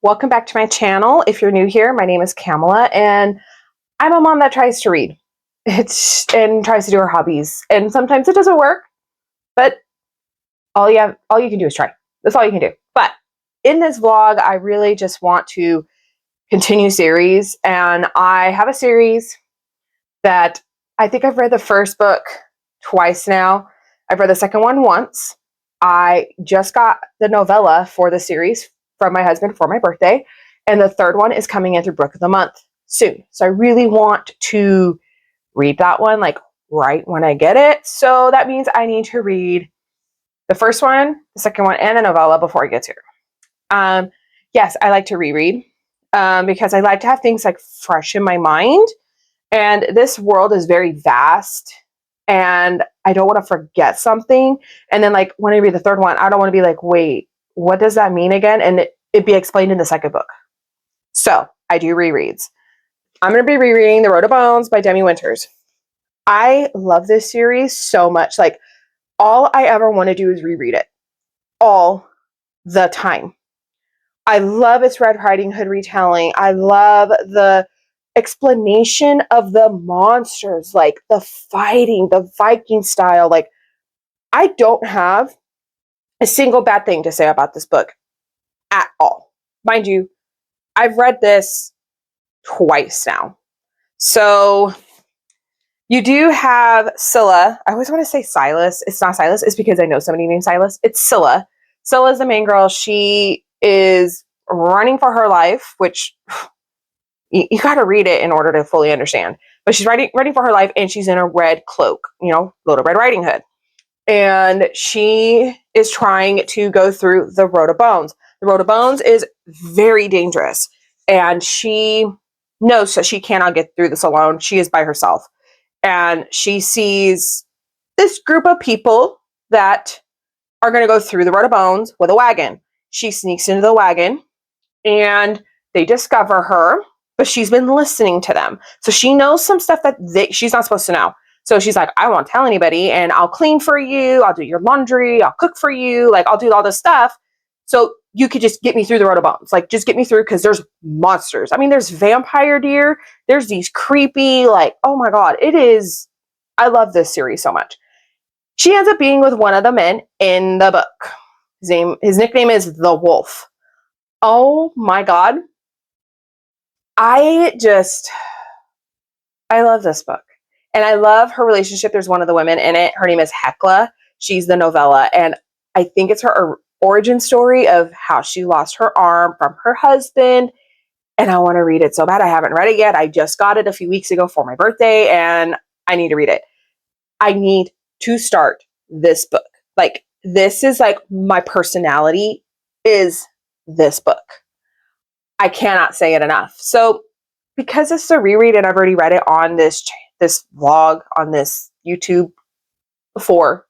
Welcome back to my channel. If you're new here, my name is Kamala, and I'm a mom that tries to read and tries to do her hobbies. And sometimes it doesn't work, but all you can do is try. That's all you can do. But in this vlog, I really just want to continue series, and I have a series that I think I've read the first book twice now. I've read the second one once. I just got the novella for the series from my husband for my birthday, and the third one is coming in through Book of the Month soon. So I really want to read that one like right when I get it. So that means I need to read the first one, the second one, and the novella before it gets here. Yes, I like to reread because I like to have things like fresh in my mind. And this world is very vast, and I don't want to forget something. And then like when I read the third one, I don't want to be like, wait, what does that mean again? And it be explained in the second book. So I do rereads. I'm going to be rereading The Road to Bones by Demi Winters. I love this series so much. Like, all I ever want to do is reread it all the time. I love its Red Riding Hood retelling. I love the explanation of the monsters, like the fighting, the Viking style. Like, I don't have a single bad thing to say about this book at all. Mind you, I've read this twice now. So you do have Scylla. I always want to say Silas. It's not Silas. It's because I know somebody named Silas. It's Scylla. Scylla is the main girl. She is running for her life, which you got to read it in order to fully understand. But she's running for her life, and she's in a red cloak, Little Red Riding Hood. And she is trying to go through the Road of Bones. The Road of Bones is very dangerous, and she knows that she cannot get through this alone. She is by herself. And she sees this group of people that are going to go through the Road of Bones with a wagon. She sneaks into the wagon, and they discover her, but she's been listening to them. So she knows some stuff that she's not supposed to know. So she's like, I won't tell anybody, and I'll clean for you. I'll do your laundry. I'll cook for you. Like, I'll do all this stuff. So you could just get me through the Road of Bones. Like, just get me through, because there's monsters. I mean, there's vampire deer. There's these creepy, like, oh my God, I love this series so much. She ends up being with one of the men in the book. His nickname is the Wolf. Oh my God. I love this book. And I love her relationship. There's one of the women in it. Her name is Hecla. She's the novella. And I think it's her origin story of how she lost her arm from her husband. And I want to read it so bad. I haven't read it yet. I just got it a few weeks ago for my birthday, and I need to read it. I need to start this book. Like, this is like my personality is this book. I cannot say it enough. So because it's a reread, and I've already read it on this vlog, on this YouTube before,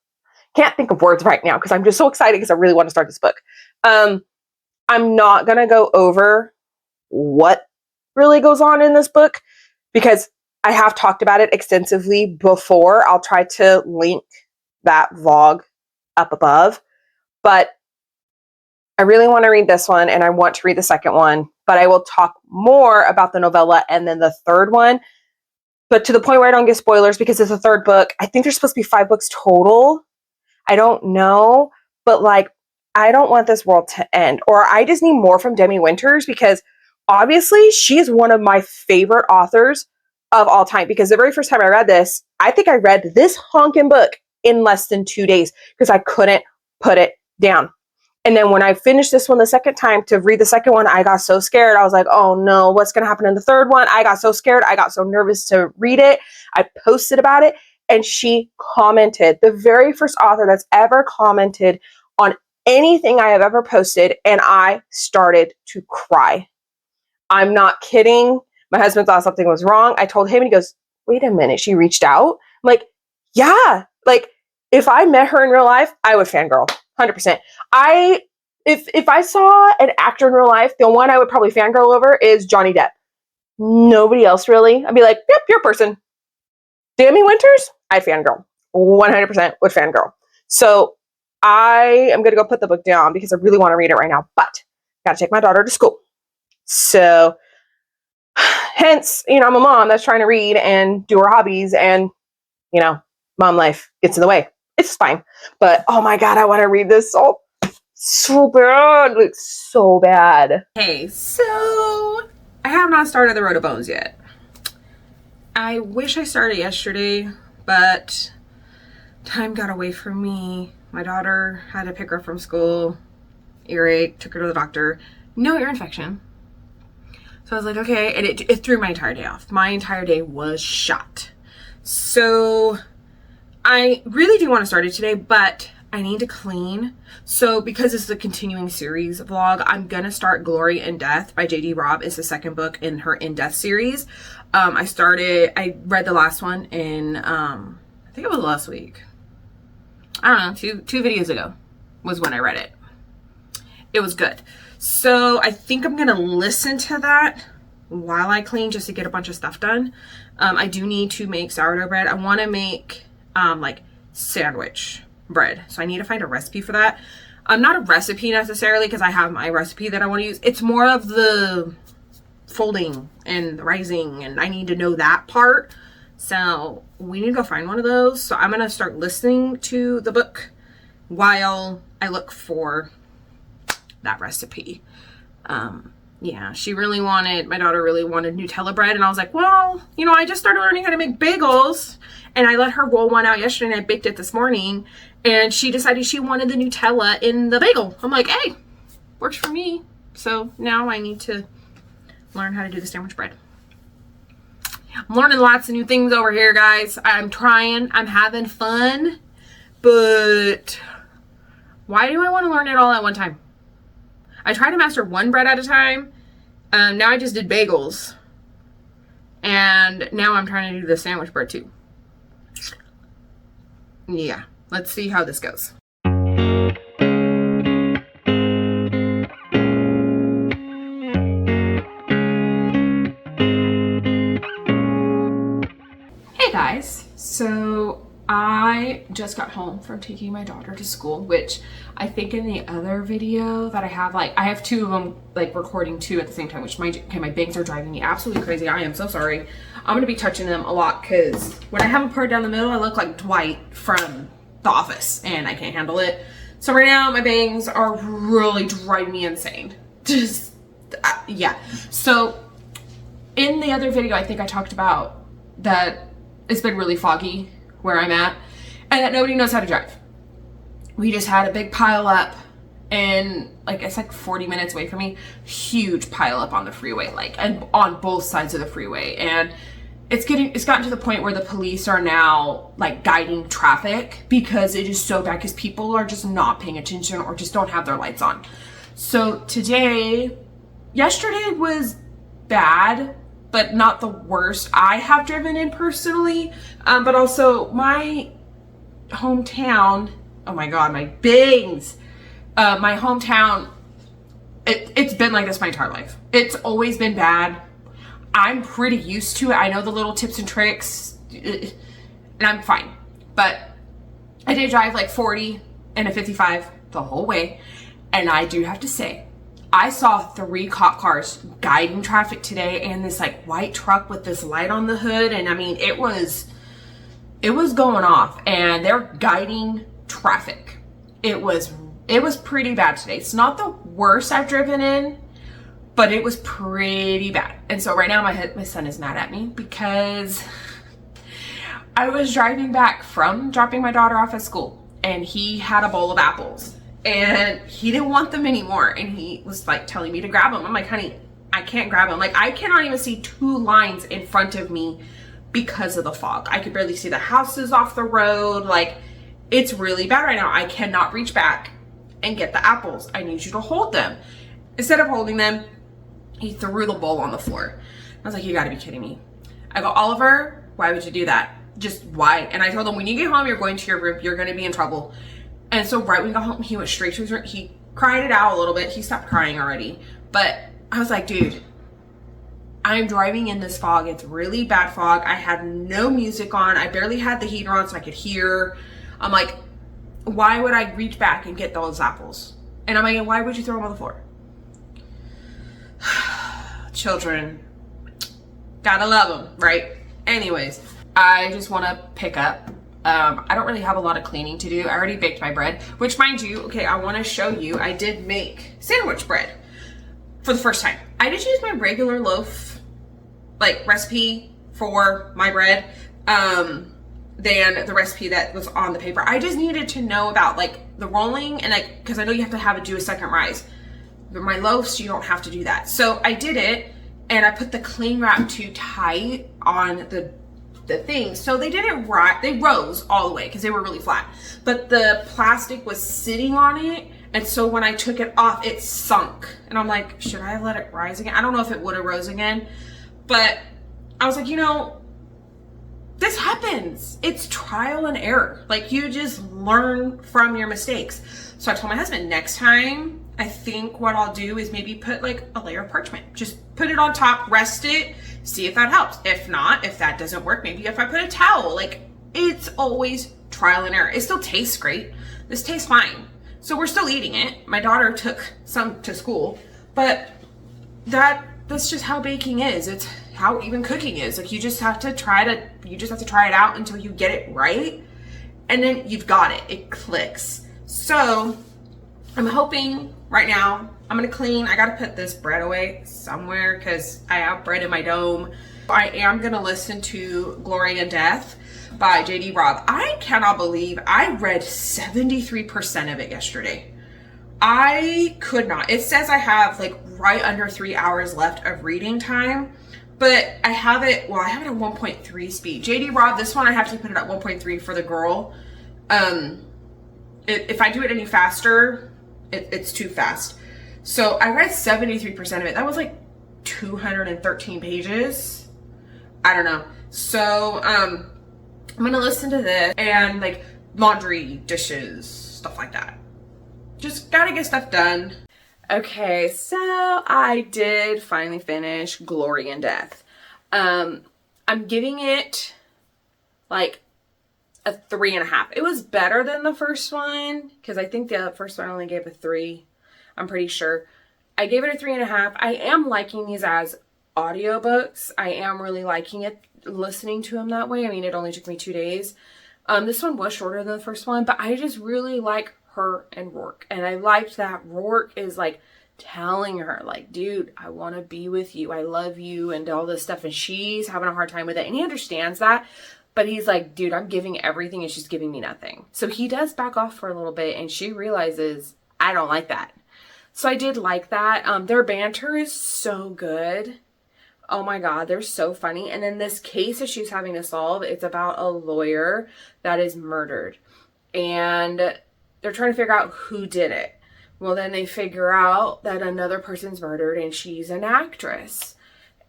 can't think of words right now because I'm just so excited because I really want to start this book. I'm not going to go over what really goes on in this book because I have talked about it extensively before. I'll try to link that vlog up above, but I really want to read this one, and I want to read the second one, but I will talk more about the novella and then the third one, but to the point where I don't give spoilers because it's a third book. I think there's supposed to be 5 books total. I don't know, but like, I don't want this world to end, or I just need more from Demi Winters, because obviously she is one of my favorite authors of all time, because the very first time I read this, I think I read this honking book in less than 2 days because I couldn't put it down. And then when I finished this one the second time to read the second one, I got so scared. I was like, oh no, what's going to happen in the third one? I got so scared. I got so nervous to read it. I posted about it, and she commented, the very first author that's ever commented on anything I have ever posted, and I started to cry. I'm not kidding. My husband thought something was wrong. I told him, and he goes, wait a minute, she reached out? I'm like, yeah. Like, if I met her in real life, I would fangirl, 100%. If I saw an actor in real life, the one I would probably fangirl over is Johnny Depp. Nobody else really. I'd be like, yep, you're a person. Demi Winters, I'd fangirl. 100% would fangirl. So I am going to go put the book down because I really want to read it right now, but got to take my daughter to school. So hence, I'm a mom that's trying to read and do her hobbies, and, mom life gets in the way. It's fine. But, oh my God, I want to read this so bad. Like, so bad. Hey, so I have not started The Road of Bones yet. I wish I started yesterday, but time got away from me. My daughter had to pick her up from school. Earache, took her to the doctor. No ear infection. So I was like, okay, and it threw my entire day off. My entire day was shot. So I really do want to start it today, but I need to clean. So because this is a continuing series vlog, I'm gonna start Glory in Death by J.D. Robb. It's the second book in her In Death series. I read the last one in, I think it was last week. I don't know, two videos ago was when I read it. It was good. So I think I'm gonna listen to that while I clean, just to get a bunch of stuff done. I do need to make sourdough bread. I want to make like sandwich bread, so I need to find a recipe for that. Not a recipe necessarily, because I have my recipe that I want to use. It's more of the folding and rising, and I need to know that part. So we need to go find one of those. So I'm gonna start listening to the book while I look for that recipe. Yeah, my daughter really wanted Nutella bread, and I was like, well, I just started learning how to make bagels, and I let her roll one out yesterday, and I baked it this morning, and she decided she wanted the Nutella in the bagel. I'm like, hey, works for me. So now I need to learn how to do the sandwich bread. I'm learning lots of new things over here, guys. I'm trying, I'm having fun, but why do I want to learn it all at one time? I try to master one bread at a time. Now I just did bagels. And now I'm trying to do the sandwich bread too. Yeah, let's see how this goes. Hey guys, so I just got home from taking my daughter to school, which I think in the other video that I have two of them recording two at the same time, which my bangs are driving me absolutely crazy. I am so sorry. I'm gonna be touching them a lot because when I have them paired down the middle, I look like Dwight from The Office, and I can't handle it. So right now my bangs are really driving me insane. Just yeah. So in the other video, I think I talked about that it's been really foggy where I'm at, and that nobody knows how to drive. We just had a big pile up, and it's 40 minutes away from me, huge pile up on the freeway, and on both sides of the freeway. And it's gotten to the point where the police are now guiding traffic because it is so bad, because people are just not paying attention or just don't have their lights on. So yesterday was bad, but not the worst I have driven in personally. But also my hometown, oh my God, my bangs. My hometown, it's been like this my entire life. It's always been bad. I'm pretty used to it. I know the little tips and tricks, and I'm fine. But I did drive 40 and a 55 the whole way. And I do have to say, I saw 3 cop cars guiding traffic today, and this white truck with this light on the hood. And I mean, it was going off, and they're guiding traffic. It was pretty bad today. It's not the worst I've driven in, but it was pretty bad. And so right now my son is mad at me because I was driving back from dropping my daughter off at school, and he had a bowl of apples. And he didn't want them anymore. And he was telling me to grab them. I'm like, honey, I can't grab them. I cannot even see 2 lines in front of me because of the fog. I could barely see the houses off the road. It's really bad right now. I cannot reach back and get the apples. I need you to hold them. Instead of holding them, he threw the bowl on the floor. I was like, you gotta be kidding me. I go, Oliver, why would you do that? Just why? And I told him, when you get home, you're going to your room. You're gonna be in trouble. And so right when we got home, he went straight to his room. He cried it out a little bit. He stopped crying already. But I was like, dude, I'm driving in this fog. It's really bad fog. I had no music on. I barely had the heater on so I could hear. I'm like, why would I reach back and get those apples? And I'm like, why would you throw them on the floor? children, gotta love them, right? Anyways, I just want to pick up. I don't really have a lot of cleaning to do. I already baked my bread, which, mind you, okay, I want to show you, I did make sandwich bread for the first time. I just used my regular loaf, like, recipe for my bread, than the recipe that was on the paper. I just needed to know about, like, the rolling, and, like, because I know you have to do a second rise. But my loaves, you don't have to do that. So I did it, and I put the cling wrap too tight on the thing, so they didn't they rose all the way because they were really flat, but the plastic was sitting on it, and so when I took it off, it sunk, and I'm like, should I have let it rise again? I don't know if it would have rose again, but I was like, you know, this happens. It's trial and error. Like, you just learn from your mistakes. So I told my husband, next time, I think what I'll do is maybe put like a layer of parchment, just put it on top, rest it, see if that helps. If not, if that doesn't work, maybe if I put a towel, like, it's always trial and error. It still tastes great. This tastes fine. So we're still eating it. My daughter took some to school, but that's just how baking is. It's how even cooking is. Like, you just have to try it out until you get it right. And then you've got it. It clicks. So I'm hoping right now, I'm gonna clean. I gotta put this bread away somewhere because I have bread in my dome. I am gonna listen to Glory and Death by JD Robb. I cannot believe I read 73% of it yesterday. I could not. It says I have like right under 3 hours left of reading time, but I have it at 1.3 speed. JD Robb, this one I have to put it at 1.3 for the girl. If I do it any faster, it's too fast. So I read 73% of it. That was like 213 pages. I don't know. So I'm gonna listen to this and like laundry, dishes, stuff like that. Just gotta get stuff done. Okay, so I did finally finish Glory and Death. I'm giving it like a 3.5. It was better than the first one because I think the first one only gave a 3. I'm pretty sure. I gave it a 3.5. I am liking these as audiobooks. I am really liking it, listening to them that way. I mean, it only took me 2 days. This one was shorter than the first one, but I just really like her and Rourke. And I liked that Rourke is like telling her, like, dude, I want to be with you. I love you and all this stuff. And she's having a hard time with it. And he understands that. But he's like, dude, I'm giving everything and she's giving me nothing. So he does back off for a little bit and she realizes, I don't like that. So I did like that. Their banter is so good. Oh my God, they're so funny. And then this case that she's having to solve, it's about a lawyer that is murdered. And they're trying to figure out who did it. Well, then they figure out that another person's murdered and she's an actress.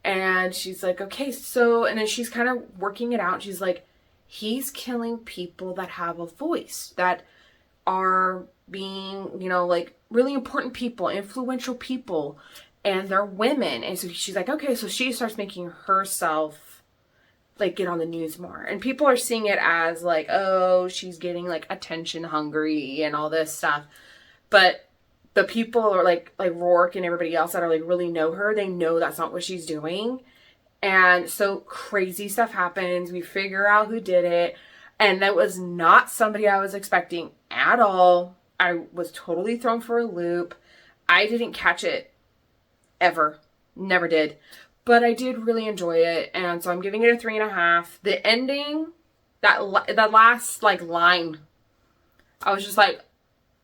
And she's like, okay, so, and then she's kind of working it out. She's like, he's killing people that have a voice, that are being, you know, like really important people, influential people, and they're women. And so she's like, okay, so she starts making herself like get on the news more. And people are seeing it as like, oh, she's getting like attention hungry and all this stuff. But the people are like Rourke and everybody else that are like really know her, they know that's not what she's doing. And so crazy stuff happens. We figure out who did it. And that was not somebody I was expecting at all. I was totally thrown for a loop. I didn't catch it ever. Never did. But I did really enjoy it. And so I'm giving it a 3.5. The ending, that last like line, I was just like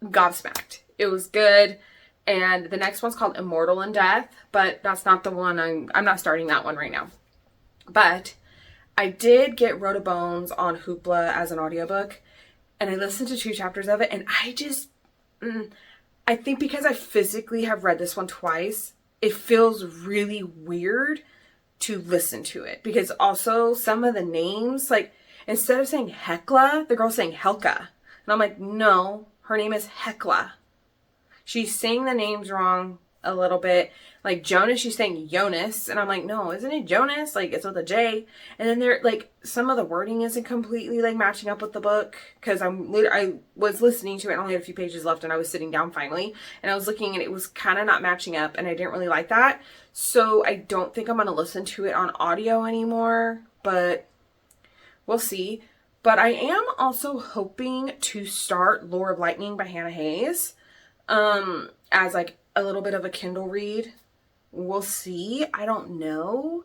gobsmacked. It was good. And the next one's called Immortal in Death, but that's not the one. I'm not starting that one right now. But I did get Rhoda Bones on Hoopla as an audiobook, and I listened to 2 chapters of it, and I think because I physically have read this one twice, it feels really weird to listen to it. Because also some of the names, like instead of saying Hecla, the girl's saying Helka. And I'm like, no, her name is Hecla. She's saying the names wrong a little bit. Like Jonas, she's saying Jonas, and I'm like, no, isn't it Jonas? Like, it's with a J. And then there, like, some of the wording isn't completely like matching up with the book, because I was listening to it and only had a few pages left, and I was sitting down finally, and I was looking, and it was kind of not matching up, and I didn't really like that. So I don't think I'm gonna listen to it on audio anymore, but we'll see. But I am also hoping to start Lore of Lightning by Hannah Hayes as like a little bit of a Kindle read. We'll see. I don't know.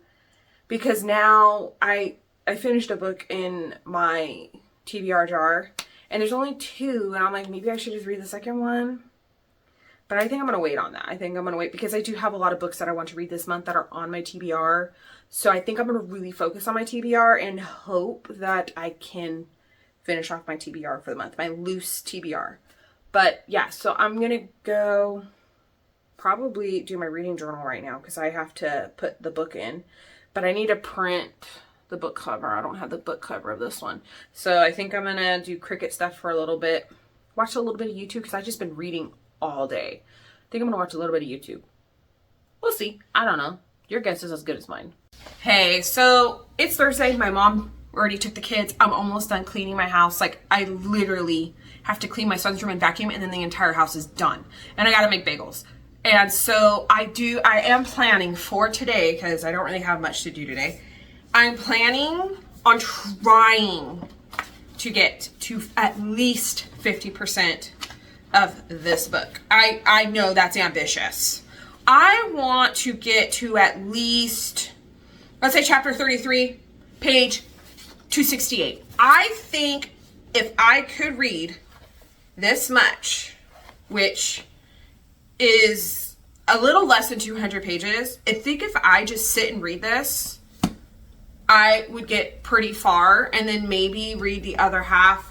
Because now I finished a book in my TBR jar, and there's only 2, and I'm like, maybe I should just read the second one. But I think I'm going to wait on that. I think I'm going to wait because I do have a lot of books that I want to read this month that are on my TBR. So I think I'm going to really focus on my TBR and hope that I can finish off my TBR for the month, my loose TBR. But yeah, so I'm going to go probably do my reading journal right now because I have to put the book in. But I need to print the book cover. I don't have the book cover of this one. So I think I'm going to do Cricut stuff for a little bit. Watch a little bit of YouTube because I've just been reading all day. I think I'm going to watch a little bit of YouTube. We'll see. I don't know. Your guess is as good as mine. Hey, so it's Thursday. My mom already took the kids. I'm almost done cleaning my house. Like, I literally have to clean my son's room and vacuum, and then the entire house is done. And I got to make bagels. And so I am planning for today, because I don't really have much to do today. I'm planning on trying to get to at least 50% of this book. I know that's ambitious. I want to get to at least, let's say chapter 33, page 268. I think if I could read this much, which is a little less than 200 pages, I think if I just sit and read this, I would get pretty far, and then maybe read the other half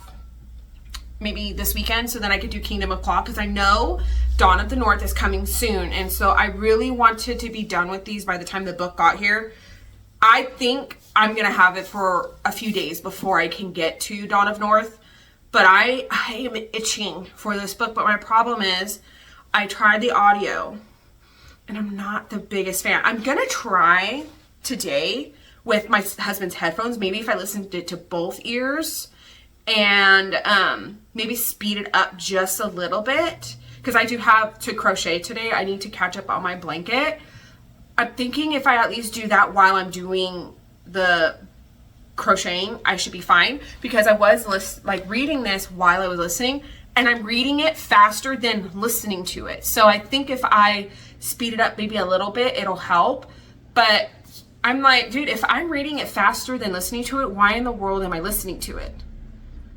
maybe this weekend, so then I could do Kingdom of Claw, because I know Dawn of the North is coming soon, and so I really wanted to be done with these by the time the book got here. I think I'm gonna have it for a few days before I can get to Dawn of North, but I am itching for this book. But my problem is I tried the audio and I'm not the biggest fan. I'm gonna try today with my husband's headphones, maybe if I listened to it to both ears, and maybe speed it up just a little bit, because I do have to crochet today. I need to catch up on my blanket. I'm thinking if I at least do that while I'm doing the crocheting, I should be fine, because I was reading this while I was listening, and I'm reading it faster than listening to it. So I think if I speed it up maybe a little bit, it'll help. But I'm like, dude, if I'm reading it faster than listening to it, why in the world am I listening to it?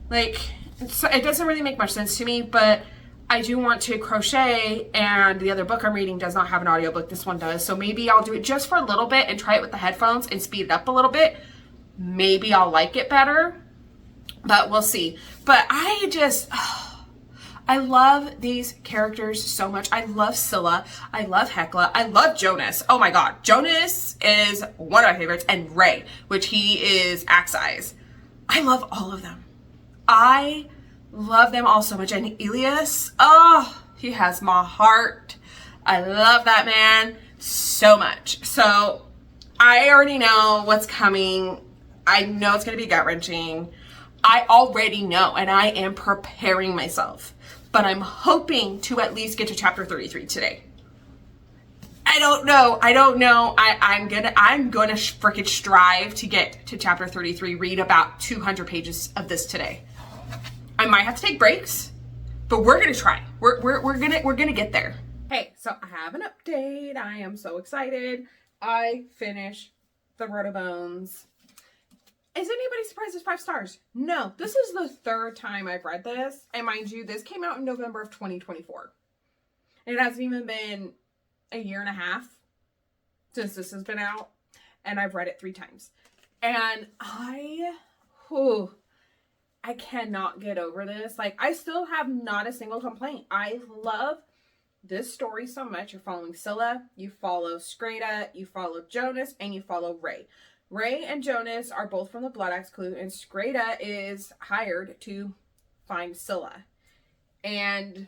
Like, it doesn't really make much sense to me, but I do want to crochet, and the other book I'm reading does not have an audiobook. This one does. So maybe I'll do it just for a little bit and try it with the headphones and speed it up a little bit. Maybe I'll like it better, but we'll see. But I love these characters so much. I love Scylla. I love Hecla. I love Jonas. Oh my God. Jonas is one of my favorites, and Ray, which he is Axe Eyes. I love all of them. I love them all so much. And Elias, oh, he has my heart. I love that man so much. So I already know what's coming. I know it's going to be gut-wrenching. I already know, and I am preparing myself. But I'm hoping to at least get to chapter 33 today. I don't know. I'm gonna freaking strive to get to chapter 33, read about 200 pages of this today. I might have to take breaks, but we're gonna try. We're gonna get there. Hey, so I have an update. I am so excited. I finished the Rotobones. Is anybody surprised it's 5 stars? No. This is the 3rd time I've read this. And mind you, this came out in November of 2024. And it hasn't even been a year and a half since this has been out. And I've read it 3 times. And I cannot get over this. Like, I still have not a single complaint. I love this story so much. You're following Scylla, you follow Skreda, you follow Jonas, and you follow Ray. Ray and Jonas are both from the Blood Axe Clue, and Skreda is hired to find Scylla. And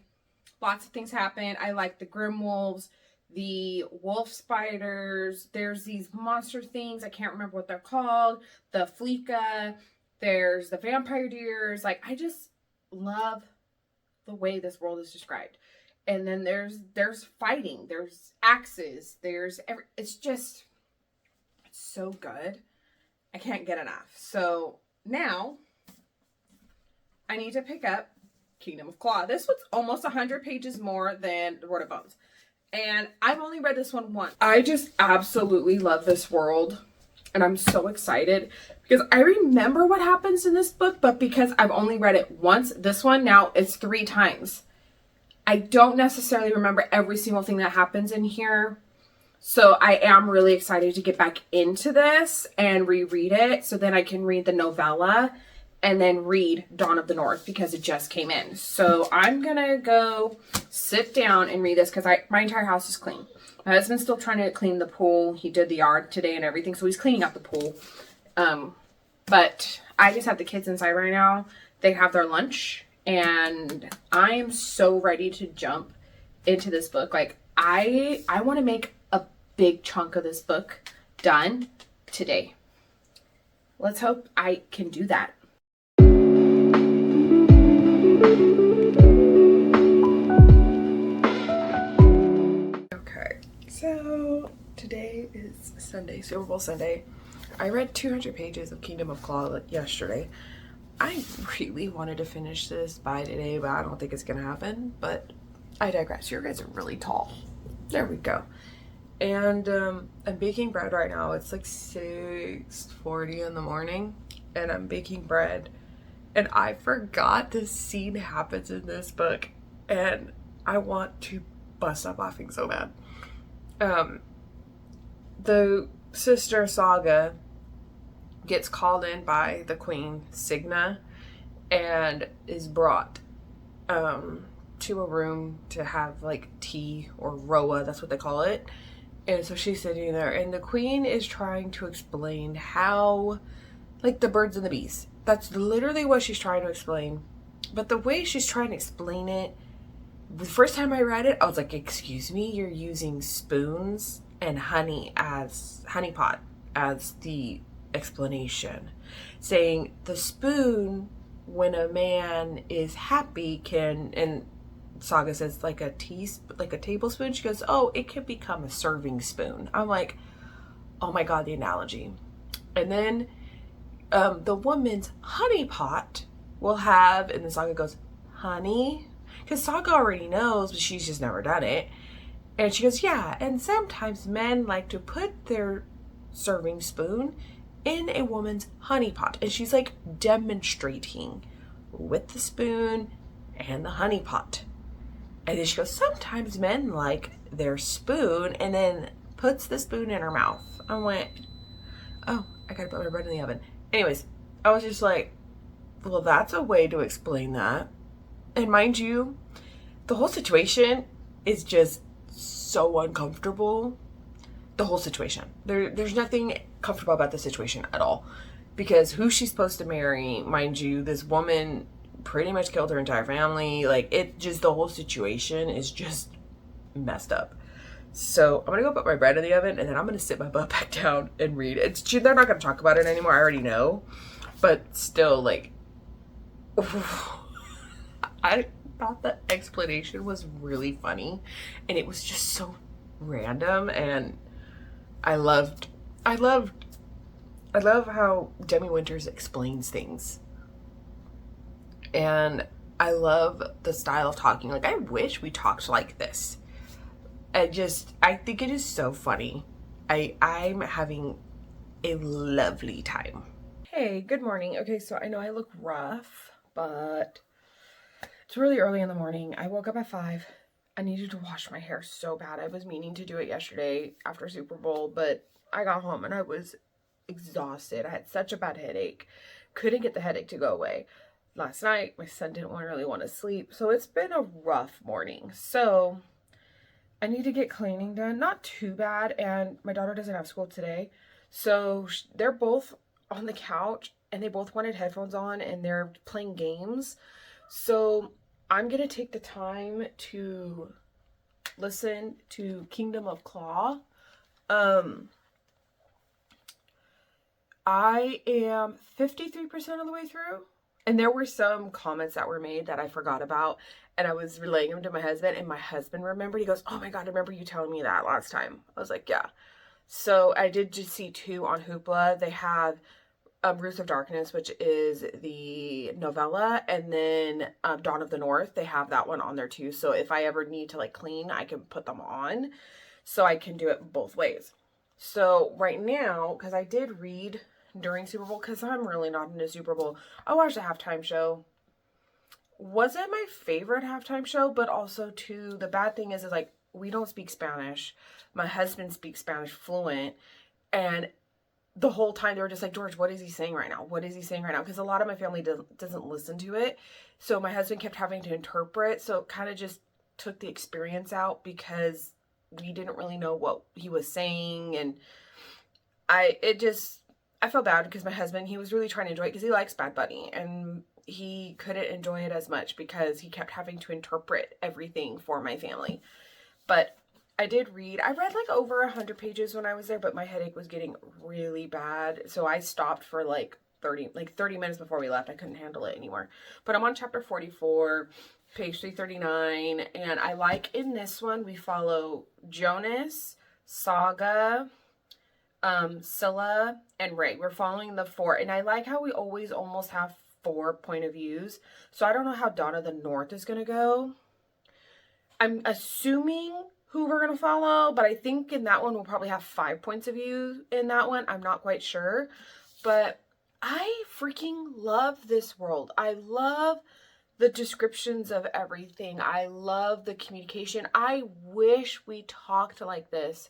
lots of things happen. I like the Grim Wolves. the wolf spiders, there's these monster things, I can't remember what they're called, the fleeca, there's the vampire deers. Like, I just love the way this world is described. And then there's fighting, there's axes, it's just, it's so good. I can't get enough. So now I need to pick up Kingdom of Claw. This one's almost 100 pages more than The Word of Bones. And I've only read this one once. I just absolutely love this world. And I'm so excited because I remember what happens in this book, but because I've only read it once, this one now it's 3 times. I don't necessarily remember every single thing that happens in here. So I am really excited to get back into this and reread it so then I can read the novella and then read Dawn of the North because it just came in. So I'm going to go sit down and read this because my entire house is clean. My husband's still trying to clean the pool. He did the yard today and everything, so he's cleaning up the pool. But I just have the kids inside right now. They have their lunch, and I am so ready to jump into this book. Like, I want to make a big chunk of this book done today. Let's hope I can do that. Okay, so today is Sunday, Super Bowl Sunday. I read 200 pages of Kingdom of Claw yesterday. I really wanted to finish this by today, but I don't think it's gonna happen. But I digress. Your guys are really tall. There we go. And I'm baking bread right now. It's like 6:40 in the morning, and I'm baking bread. And I forgot this scene happens in this book, and I want to bust up laughing so bad. The sister Saga gets called in by the queen, Signa, and is brought to a room to have like tea or roa, that's what they call it. And so she's sitting there, and the queen is trying to explain how, like, the birds and the bees. That's literally what she's trying to explain. But the way she's trying to explain it, the first time I read it, I was like, excuse me, you're using spoons and honey pot as the explanation. Saying the spoon, when a man is happy, can, and Saga says like a tablespoon. She goes, oh, it can become a serving spoon. I'm like, oh my God, the analogy. And then the woman's honey pot will have, and then Saga goes, honey? Because Saga already knows, but she's just never done it. And she goes, yeah, and sometimes men like to put their serving spoon in a woman's honey pot. And she's like demonstrating with the spoon and the honey pot. And then she goes, sometimes men like their spoon, and then puts the spoon in her mouth. I went, oh, I gotta put my bread in the oven. Anyways, I was just like, well, that's a way to explain that. And mind you, the whole situation is just so uncomfortable. The whole situation. There's nothing comfortable about the situation at all. Because who she's supposed to marry, mind you, this woman pretty much killed her entire family. Like, it just, the whole situation is just messed up. So I'm gonna go put my bread in the oven, and then I'm gonna sit my butt back down and read. They're not gonna talk about it anymore, I already know. But still, like, I thought the explanation was really funny, and it was just so random, and I love how Demi Winters explains things. And I love the style of talking. Like, I wish we talked like this. I think it is so funny. I'm having a lovely time. Hey, good morning. Okay, so I know I look rough, but it's really early in the morning. I woke up at 5. I needed to wash my hair so bad. I was meaning to do it yesterday after Super Bowl, but I got home and I was exhausted. I had such a bad headache. Couldn't get the headache to go away. Last night, my son didn't really want to sleep, so it's been a rough morning. So I need to get cleaning done. Not too bad, and my daughter doesn't have school today. So they're both on the couch, and they both wanted headphones on, and they're playing games. So I'm going to take the time to listen to Kingdom of Claw. I am 53% of the way through. And there were some comments that were made that I forgot about. And I was relaying them to my husband. And my husband remembered. He goes, oh my God, I remember you telling me that last time. I was like, yeah. So I did just see 2 on Hoopla. They have Roots of Darkness, which is the novella. And then Dawn of the North. They have that one on there too. So if I ever need to like clean, I can put them on. So I can do it both ways. So right now, because I did read during Super Bowl, because I'm really not into Super Bowl. I watched the halftime show. Wasn't my favorite halftime show, but also too, the bad thing is like, we don't speak Spanish. My husband speaks Spanish fluent. And the whole time they were just like, George, what is he saying right now? What is he saying right now? Because a lot of my family doesn't listen to it. So my husband kept having to interpret. So it kind of just took the experience out because we didn't really know what he was saying. And I felt bad because my husband, he was really trying to enjoy it because he likes Bad Bunny, and he couldn't enjoy it as much because he kept having to interpret everything for my family. But I did read. I read like over 100 pages when I was there, but my headache was getting really bad. So I stopped for like 30 minutes before we left. I couldn't handle it anymore. But I'm on chapter 44, page 339. And I like in this one, we follow Jonas, Saga, Scylla, and Ray. We're following the 4. And I like how we always almost have 4 point of views. So I don't know how Dawn of the North is going to go. I'm assuming who we're going to follow, but I think in that one we'll probably have 5 points of view in that one. I'm not quite sure, but I freaking love this world. I love the descriptions of everything. I love the communication. I wish we talked like this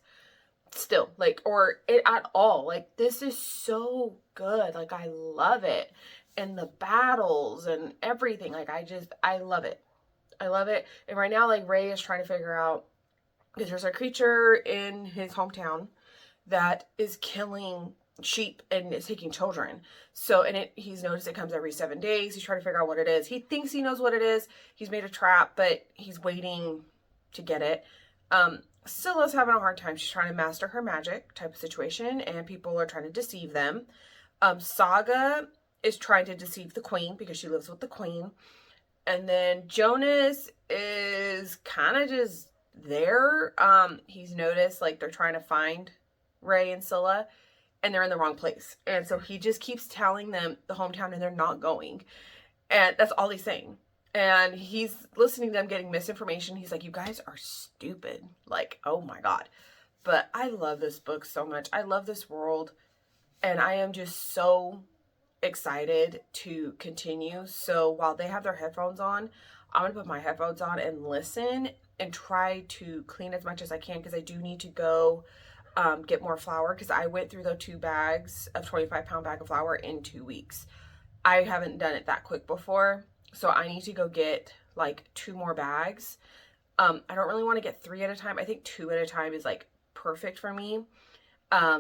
still, like, or it at all. Like, this is so good. Like, I love it. And the battles and everything. Like, I love it. I love it. And right now, like, Ray is trying to figure out, because there's a creature in his hometown that is killing sheep and is taking children. So, and he's noticed it comes every 7 days. He's trying to figure out what it is. He thinks he knows what it is. He's made a trap, but he's waiting to get it. Scylla's having a hard time. She's trying to master her magic type of situation, and people are trying to deceive them. Saga is trying to deceive the queen because she lives with the queen. And then Jonas is kind of just there. He's noticed like they're trying to find Ray and Scylla, and they're in the wrong place. And so he just keeps telling them the hometown, and they're not going. And that's all he's saying. And he's listening to them getting misinformation. He's like, you guys are stupid. Like, oh my God. But I love this book so much. I love this world. And I am just so excited to continue. So while they have their headphones on, I'm going to put my headphones on and listen and try to clean as much as I can, because I do need to go get more flour, because I went through the 2 bags of 25-pound bag of flour in 2 weeks. I haven't done it that quick before. So I need to go get like 2 more bags. I don't really want to get 3 at a time. I think 2 at a time is like perfect for me.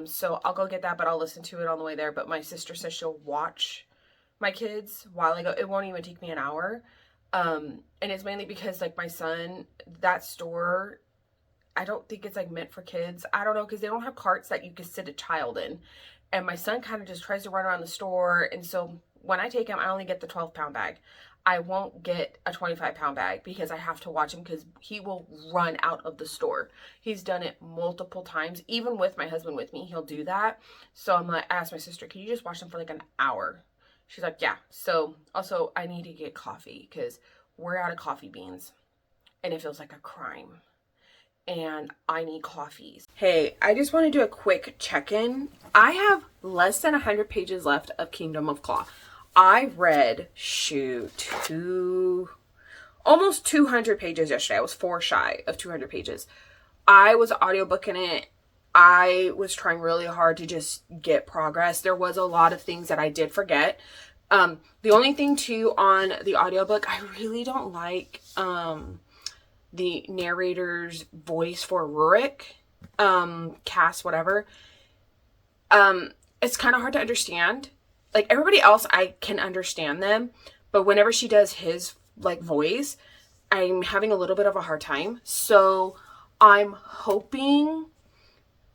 So I'll go get that, but I'll listen to it on the way there. But my sister says she'll watch my kids while I go. It won't even take me an hour. And it's mainly because like my son, that store, I don't think it's like meant for kids. I don't know, because they don't have carts that you could sit a child in. And my son kind of just tries to run around the store. And so when I take him, I only get the 12-pound bag. I won't get a 25-pound bag because I have to watch him, because he will run out of the store. He's done it multiple times. Even with my husband with me, he'll do that. So I'm like, I asked my sister, can you just watch him for like an hour? She's like, yeah. So also I need to get coffee because we're out of coffee beans and it feels like a crime. And I need coffees. Hey, I just want to do a quick check-in. I have less than 100 pages left of Kingdom of Claw. I read, almost 200 pages yesterday. I was 4 shy of 200 pages. I was audiobooking it. I was trying really hard to just get progress. There was a lot of things that I did forget. The only thing too on the audiobook, I really don't like the narrator's voice for Rurik, Cass, whatever. It's kind of hard to understand. Like everybody else, I can understand them, but whenever she does his like voice, I'm having a little bit of a hard time. So I'm hoping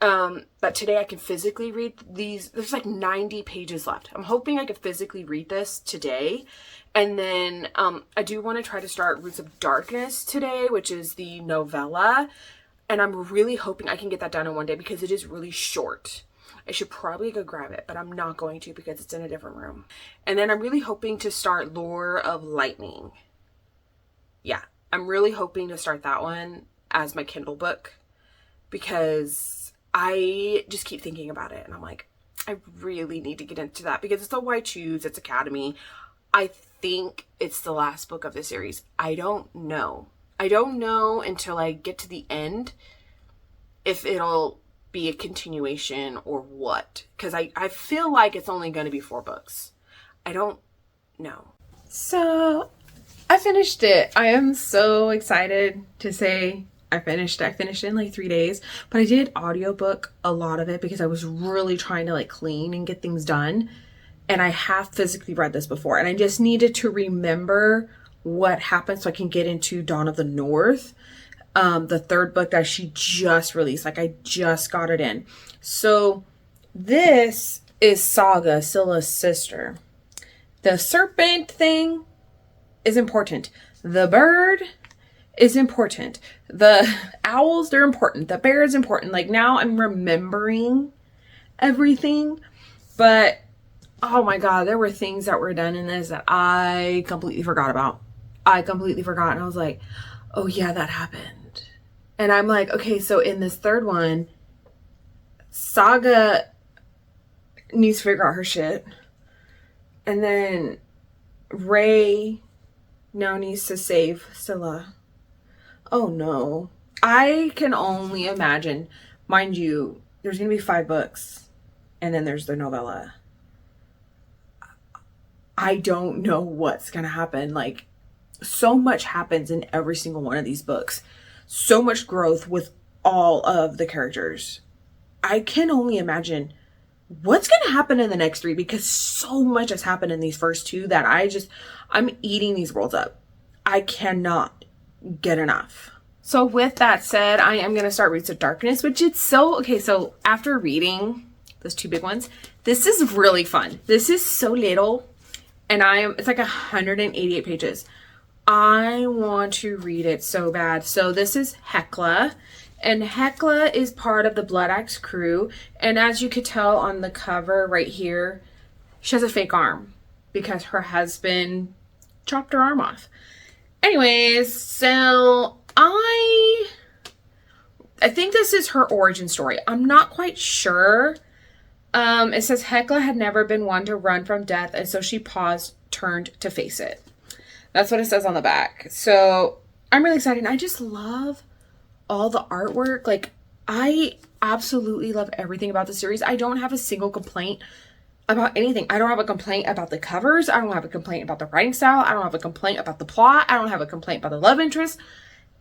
that today I can physically read these. There's like 90 pages left. I'm hoping I can physically read this today. And then I do want to try to start Roots of Darkness today, which is the novella. And I'm really hoping I can get that done in one day because it is really short. I should probably go grab it, but I'm not going to because it's in a different room. And then I'm really hoping to start Lore of Lightning. Yeah, I'm really hoping to start that one as my Kindle book because I just keep thinking about it. And I'm like, I really need to get into that because it's a Why Choose, it's Academy. I think it's the last book of the series. I don't know. I don't know until I get to the end if it'll be a continuation or what. Because I feel like it's only going to be 4 books. I don't know. So I finished it. I am so excited to say I finished it in like 3 days. But I did audiobook a lot of it because I was really trying to like clean and get things done. And I have physically read this before. And I just needed to remember what happened so I can get into Dawn of the North. The 3rd book that she just released. Like I just got it in. So this is Saga, Scylla's sister. The serpent thing is important. The bird is important. The owls, they're important. The bear is important. Like now I'm remembering everything. But oh my God, there were things that were done in this that I completely forgot about. I completely forgot. And I was like, oh yeah, that happened. And I'm like, okay, so in this 3rd one, Saga needs to figure out her shit. And then Ray now needs to save Scylla. Oh no. I can only imagine. Mind you, there's going to be 5 books. And then there's the novella. I don't know what's going to happen. Like, so much happens in every single one of these books. So much growth with all of the characters. I can only imagine what's going to happen in the next 3 because so much has happened in these first 2 that I'm eating these worlds up. I cannot get enough. So with that said, I am going to start Roots of Darkness, which it's so, okay, so after reading those 2 big ones, this is really fun. This is so little and it's like 188 pages. I want to read it so bad. So this is Hecla, and Hecla is part of the Blood Axe crew. And as you could tell on the cover right here, she has a fake arm because her husband chopped her arm off. Anyways, so I think this is her origin story. I'm not quite sure. It says Hecla had never been one to run from death, and so she paused, turned to face it. That's what it says on the back. So I'm really excited. I just love all the artwork. Like, I absolutely love everything about the series. I don't have a single complaint about anything. I don't have a complaint about the covers. I don't have a complaint about the writing style. I don't have a complaint about the plot. I don't have a complaint about the love interest.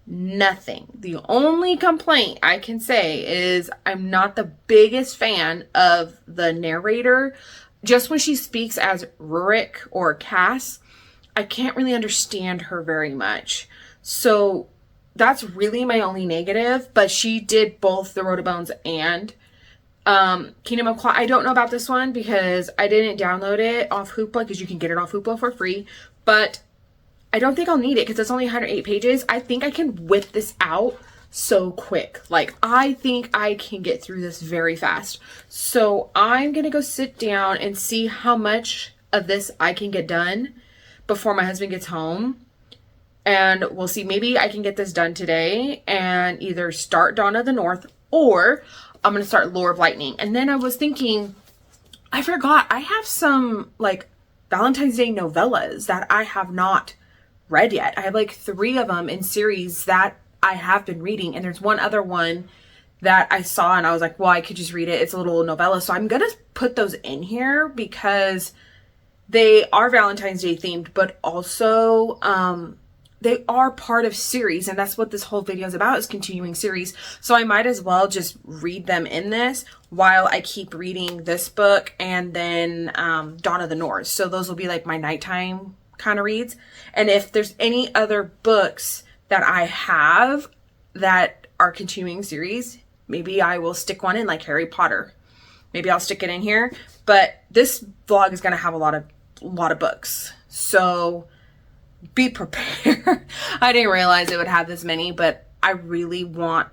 Nothing. The only complaint I can say is I'm not the biggest fan of the narrator. Just when she speaks as Rurik or Cass, I can't really understand her very much. So that's really my only negative. But she did both the Road of Bones and Kingdom of Claw. I don't know about this one because I didn't download it off Hoopla because you can get it off Hoopla for free. But I don't think I'll need it because it's only 108 pages. I think I can whip this out so quick. Like, I think I can get through this very fast. So I'm going to go sit down and see how much of this I can get done before my husband gets home. And we'll see. Maybe I can get this done today and either start Dawn of the North or I'm going to start Lore of Lightning. And then I was thinking, I forgot. I have some like Valentine's Day novellas that I have not read yet. I have like 3 of them in series that I have been reading. And there's one other one that I saw and I was like, well, I could just read it. It's a little novella. So I'm going to put those in here because they are Valentine's Day themed, but also they are part of series. And that's what this whole video is about, is continuing series. So I might as well just read them in this while I keep reading this book and then Dawn of the North. So those will be like my nighttime kind of reads. And if there's any other books that I have that our continuing series. Maybe I will stick one in like Harry Potter. Maybe I'll stick it in here. But this vlog is going to have a lot of books. So be prepared. I didn't realize it would have this many, but I really want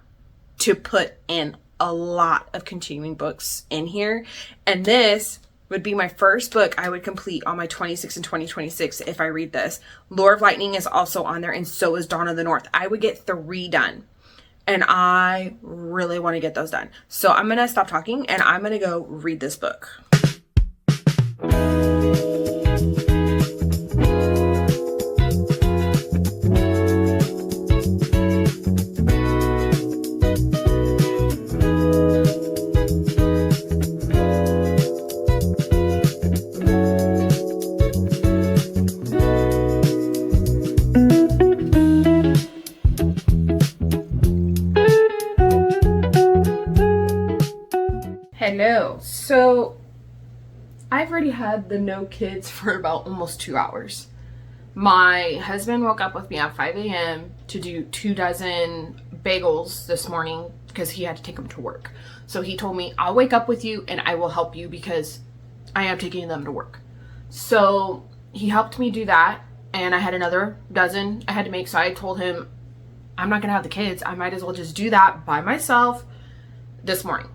to put in a lot of continuing books in here. And this would be my first book I would complete on my 26 and 2026 if I read this. Lore of Lightning is also on there, and so is Dawn of the North. I would get 3 done. And I really want to get those done. So I'm going to stop talking and I'm going to go read this book. Hello. So I've already had the no kids for about almost 2 hours. My husband woke up with me at 5 a.m. to do 2 dozen bagels this morning because he had to take them to work. So he told me, I'll wake up with you and I will help you because I am taking them to work. So he helped me do that, and I had another dozen I had to make. So I told him, I'm not going to have the kids. I might as well just do that by myself this morning.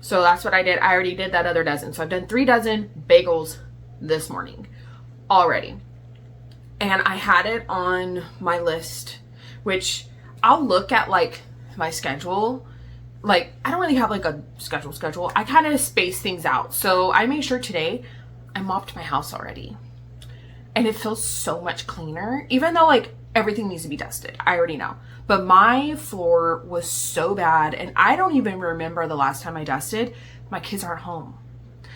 So that's what I did. I already did that other dozen. So I've done 3 dozen bagels this morning already. And I had it on my list, which I'll look at like my schedule. Like, I don't really have like a schedule. I kind of space things out. So I made sure today I mopped my house already. And it feels so much cleaner, even though like everything needs to be dusted. I already know. But my floor was so bad, and I don't even remember the last time I dusted. My kids aren't home.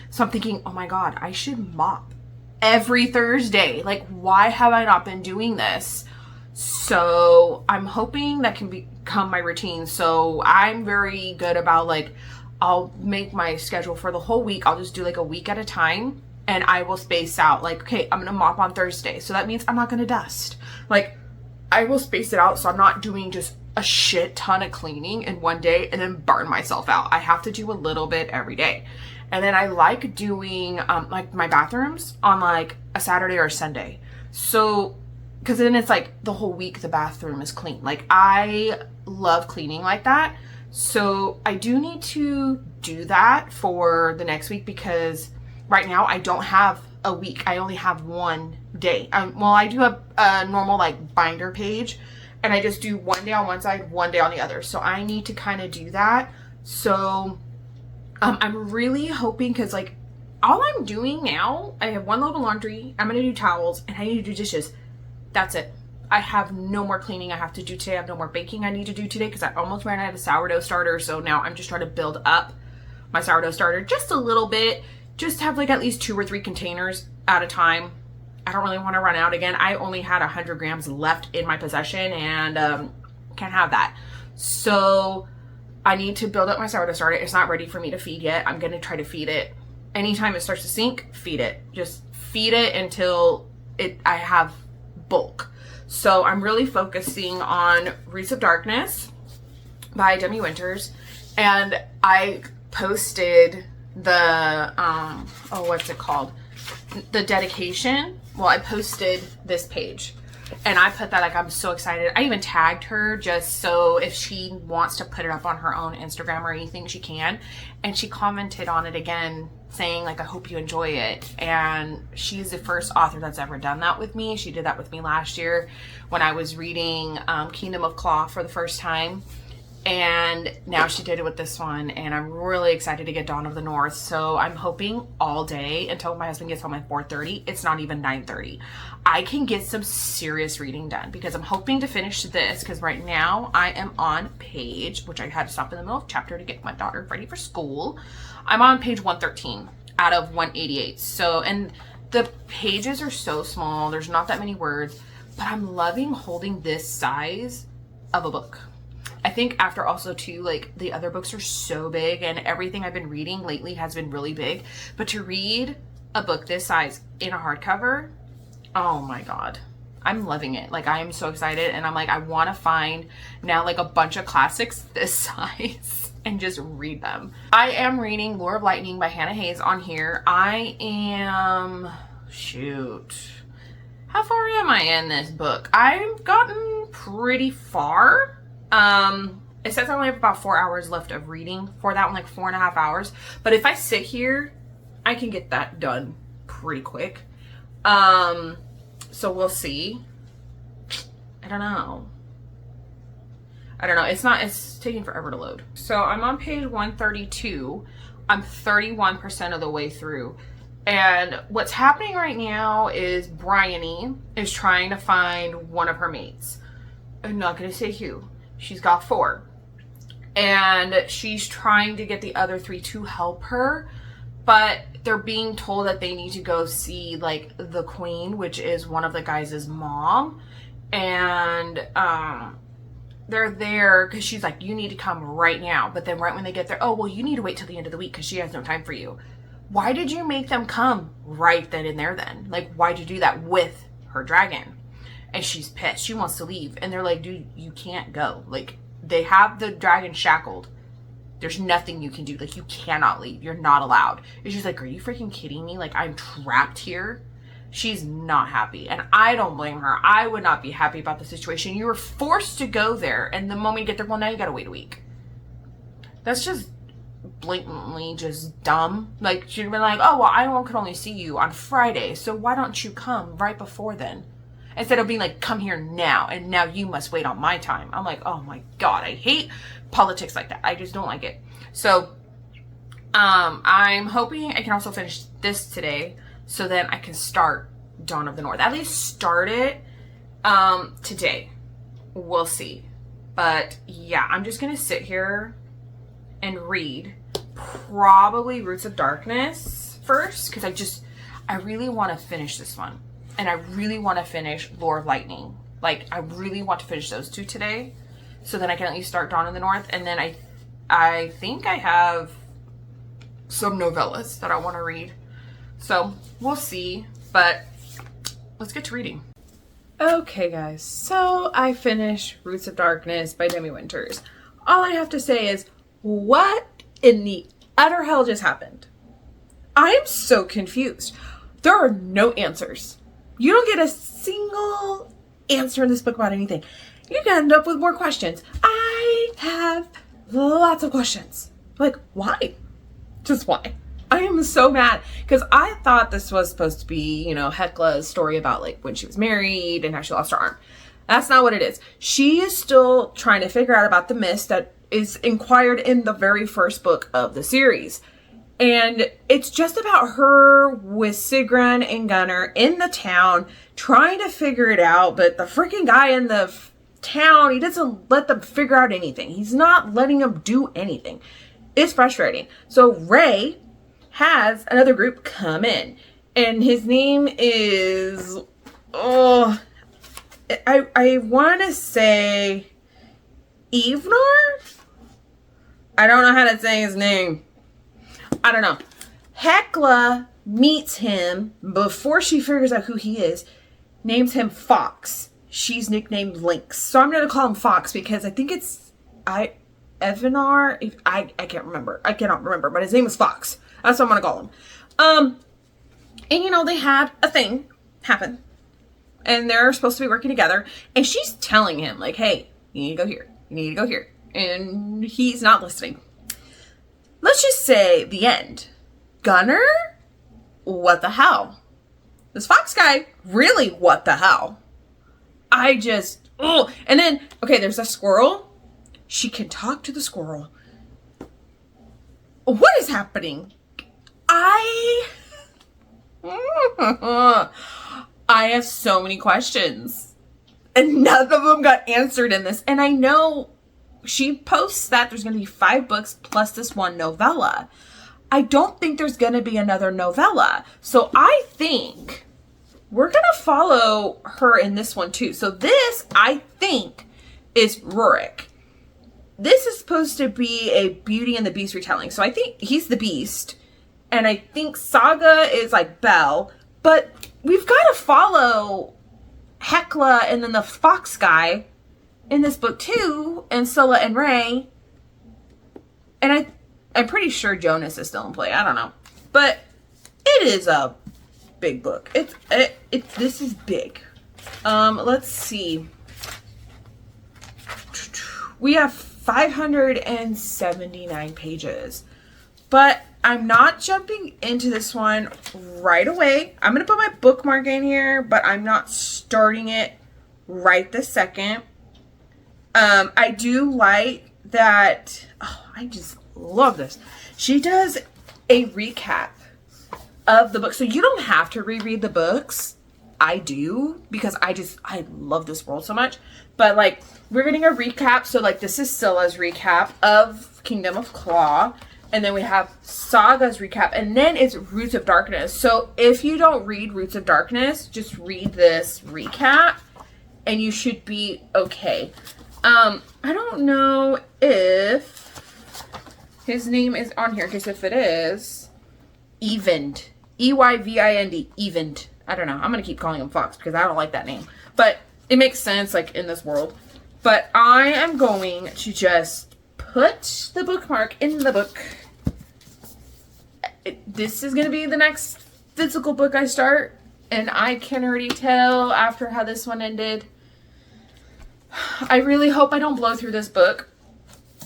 So I'm thinking, oh my God, I should mop every Thursday. Like, why have I not been doing this? So I'm hoping that can become my routine. So I'm very good about like, I'll make my schedule for the whole week. I'll just do like a week at a time, and I will space out like, okay, I'm going to mop on Thursday. So that means I'm not going to dust. Like, I will space it out so I'm not doing just a shit ton of cleaning in one day and then burn myself out. I have to do a little bit every day. And then I like doing like my bathrooms on like a Saturday or a Sunday. So, because then it's like the whole week the bathroom is clean. Like, I love cleaning like that. So I do need to do that for the next week, because right now I don't have a week. I only have one day. Well, I do have a normal like binder page, and I just do one day on one side, one day on the other. So I need to kind of do that. So I'm really hoping, because like all I'm doing now, I have 1 load of laundry, I'm gonna do towels, and I need to do dishes. That's it. I have no more cleaning I have to do today. I have no more baking I need to do today, because I almost ran out of sourdough starter. So now I'm just trying to build up my sourdough starter just a little bit. Just have like at least 2 or 3 containers at a time. I don't really want to run out again. I only had 100 grams left in my possession, and can't have that. So I need to build up my sourdough starter. It's not ready for me to feed yet. I'm going to try to feed it. Anytime it starts to sink, feed it. Just feed it until I have bulk. So I'm really focusing on Roots of Darkness by Demi Winters. And I posted the what's it called, the dedication. Well, I posted this page, and I put that like, I'm so excited. I even tagged her just so if she wants to put it up on her own Instagram or anything, she can. And she commented on it again saying like, I hope you enjoy it. And she's the first author that's ever done that with me. She did that with me last year when I was reading Kingdom of Claw for the first time. And now she did it with this one, and I'm really excited to get Dawn of the North. So I'm hoping all day until my husband gets home at 4:30. It's not even 9:30. I can get some serious reading done, because I'm hoping to finish this, because right now I am on page, which I had to stop in the middle of chapter to get my daughter ready for school. I'm on page 113 out of 188. So, and the pages are so small. There's not that many words, but I'm loving holding this size of a book. I think after also too, like the other books are so big, and everything I've been reading lately has been really big. But to read a book this size in a hardcover, oh my God. I'm loving it. Like, I am so excited, and I'm like, I want to find now like a bunch of classics this size and just read them. I am reading Lure of Lightning by Hannah Hayes on here. I am, shoot, how far am I in this book? I've gotten pretty far. It says I only have about 4 hours left of reading for that one, like 4.5 hours. But if I sit here, I can get that done pretty quick. So we'll see. I don't know. It's taking forever to load. So I'm on page 132. I'm 31% of the way through. And what's happening right now is Bryony is trying to find one of her mates. I'm not going to say who. She's got 4. And she's trying to get the other 3 to help her. But they're being told that they need to go see, like, the queen, which is one of the guys' mom. And they're there because she's like, you need to come right now. But then right when they get there, oh, well, you need to wait till the end of the week because she has no time for you. Why did you make them come right then and there then? Like, why'd you do that with her dragon? And she's pissed. She wants to leave. And they're like, dude, you can't go. Like, they have the dragon shackled. There's nothing you can do. Like, you cannot leave. You're not allowed. And she's like, are you freaking kidding me? Like, I'm trapped here. She's not happy. And I don't blame her. I would not be happy about the situation. You were forced to go there. And the moment you get there, well, now you gotta wait a week. That's just blatantly just dumb. Like, she'd have been like, oh, well, I could only see you on Friday. So why don't you come right before then? Instead of being like, come here now, and now you must wait on my time. I'm like, oh my God, I hate politics like that. I just don't like it. So, I'm hoping I can also finish this today, so then I can start Dawn of the North. At least start it, today. We'll see. But yeah, I'm just gonna sit here and read probably Roots of Darkness first, because I really want to finish this one. And I really want to finish Lure of Lightning. Like, I really want to finish those 2 today. So then I can at least start Dawn in the North. And then I think I have some novellas that I want to read. So we'll see. But let's get to reading. Okay, guys. So I finished Roots of Darkness by Demi Winters. All I have to say is, what in the utter hell just happened? I am so confused. There are no answers. You don't get a single answer in this book about anything. You can end up with more questions. I have lots of questions. Like, why? Just why? I am so mad because I thought this was supposed to be, you know, Hecla's story about like when she was married and how she lost her arm. That's not what it is. She is still trying to figure out about the mist that is inquired in the very first book of the series. And it's just about her with Sigrun and Gunnar in the town trying to figure it out. But the freaking guy in the town, he doesn't let them figure out anything. He's not letting them do anything. It's frustrating. So Ray has another group come in. And his name is... Oh, I want to say Evenar? I don't know how to say his name. I don't know. Hecla meets him before she figures out who he is, names him Fox. She's nicknamed Lynx. So I'm going to call him Fox because I think it's Evenar. I can't remember. I cannot remember, but his name is Fox. That's what I'm going to call him. And you know, they had a thing happen and they're supposed to be working together, and she's telling him like, hey, you need to go here. You need to go here. And he's not listening. Let's just say the end. Gunnar? What the hell? This Fox guy, really what the hell? And then, okay, there's a squirrel. She can talk to the squirrel. What is happening? I have so many questions. And none of them got answered in this. And I know she posts that there's going to be 5 books plus this one novella. I don't think there's going to be another novella. So I think we're going to follow her in this one too. So this, I think, is Rurik. This is supposed to be a Beauty and the Beast retelling. So I think he's the Beast. And I think Saga is like Belle. But we've got to follow Hecla and then the fox guy in this book too, and Scylla and Ray. And I'm pretty sure Jonas is still in play. I don't know. But it is a big book. This is big. Let's see. We have 579 pages. But I'm not jumping into this one right away. I'm going to put my bookmark in here, but I'm not starting it right this second. I do like that. Oh, I just love this. She does a recap of the book. So you don't have to reread the books. I do, because I love this world so much. But like, we're getting a recap. So like, this is Scylla's recap of Kingdom of Claw. And then we have Saga's recap. And then it's Roots of Darkness. So if you don't read Roots of Darkness, just read this recap and you should be okay. I don't know if his name is on here, because if it is, Eyvind. Eyvind. Eyvind. I don't know. I'm going to keep calling him Fox because I don't like that name. But it makes sense, like, in this world. But I am going to just put the bookmark in the book. This is going to be the next physical book I start. And I can already tell after how this one ended. I really hope I don't blow through this book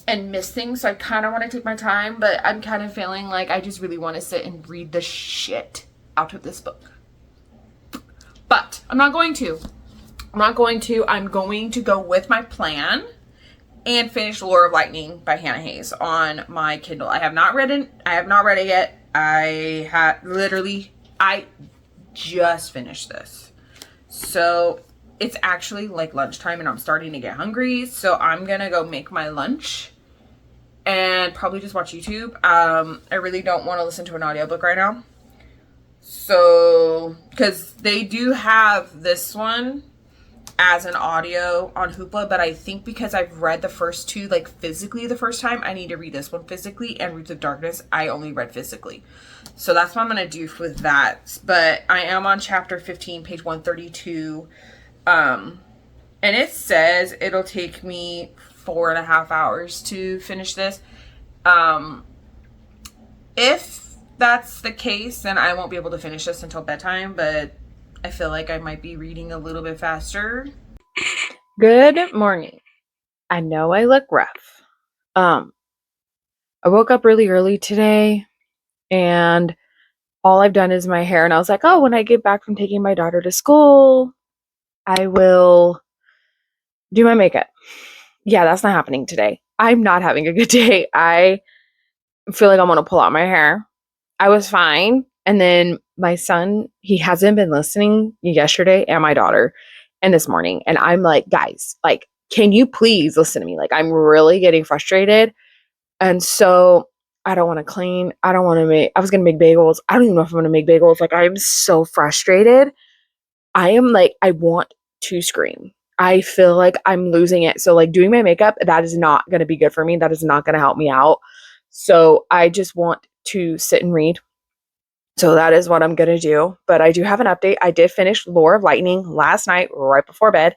and miss things. So I kind of want to take my time. But I'm kind of feeling like I just really want to sit and read the shit out of this book. But I'm not going to. I'm going to go with my plan and finish Lore of Lightning by Hannah Hayes on my Kindle. I have not read it yet. I just finished this. So it's actually like lunchtime and I'm starting to get hungry. So I'm going to go make my lunch and probably just watch YouTube. I really don't want to listen to an audiobook right now. So, because they do have this one as an audio on Hoopla, but I think because I've read the first two, like, physically the first time, I need to read this one physically, and Roots of Darkness, I only read physically. So that's what I'm going to do with that. But I am on chapter 15, page 132, and it says it'll take me 4.5 hours to finish this. If that's the case, then I won't be able to finish this until bedtime, but I feel like I might be reading a little bit faster. Good morning. I know I look rough. I woke up really early today and all I've done is my hair, and I was like, oh, when I get back from taking my daughter to school, I will do my makeup. Yeah, that's not happening today. I'm not having a good day. I feel like I want to pull out my hair. I was fine. And then my son, he hasn't been listening yesterday, and my daughter, and this morning. And I'm like, guys, like, can you please listen to me? Like, I'm really getting frustrated. And so I don't want to clean. I was going to make bagels. I don't even know if I'm going to make bagels. Like, I'm so frustrated. I am like, I want to scream. I feel like I'm losing it. So like, doing my makeup, that is not going to be good for me. That is not going to help me out. So I just want to sit and read. So that is what I'm going to do. But I do have an update. I did finish Lore of Lightning last night, right before bed.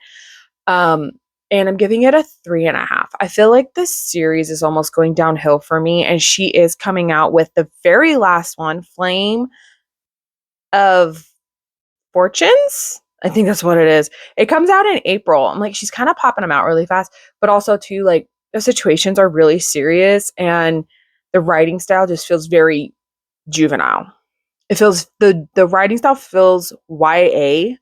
And I'm giving it a 3.5. I feel like this series is almost going downhill for me. And she is coming out with the very last one, Flame of Fortunes. I think that's what it is. It comes out in April. I'm like, she's kind of popping them out really fast. But also, too, like, the situations are really serious. And the writing style just feels very juvenile. It feels, the writing style feels YA,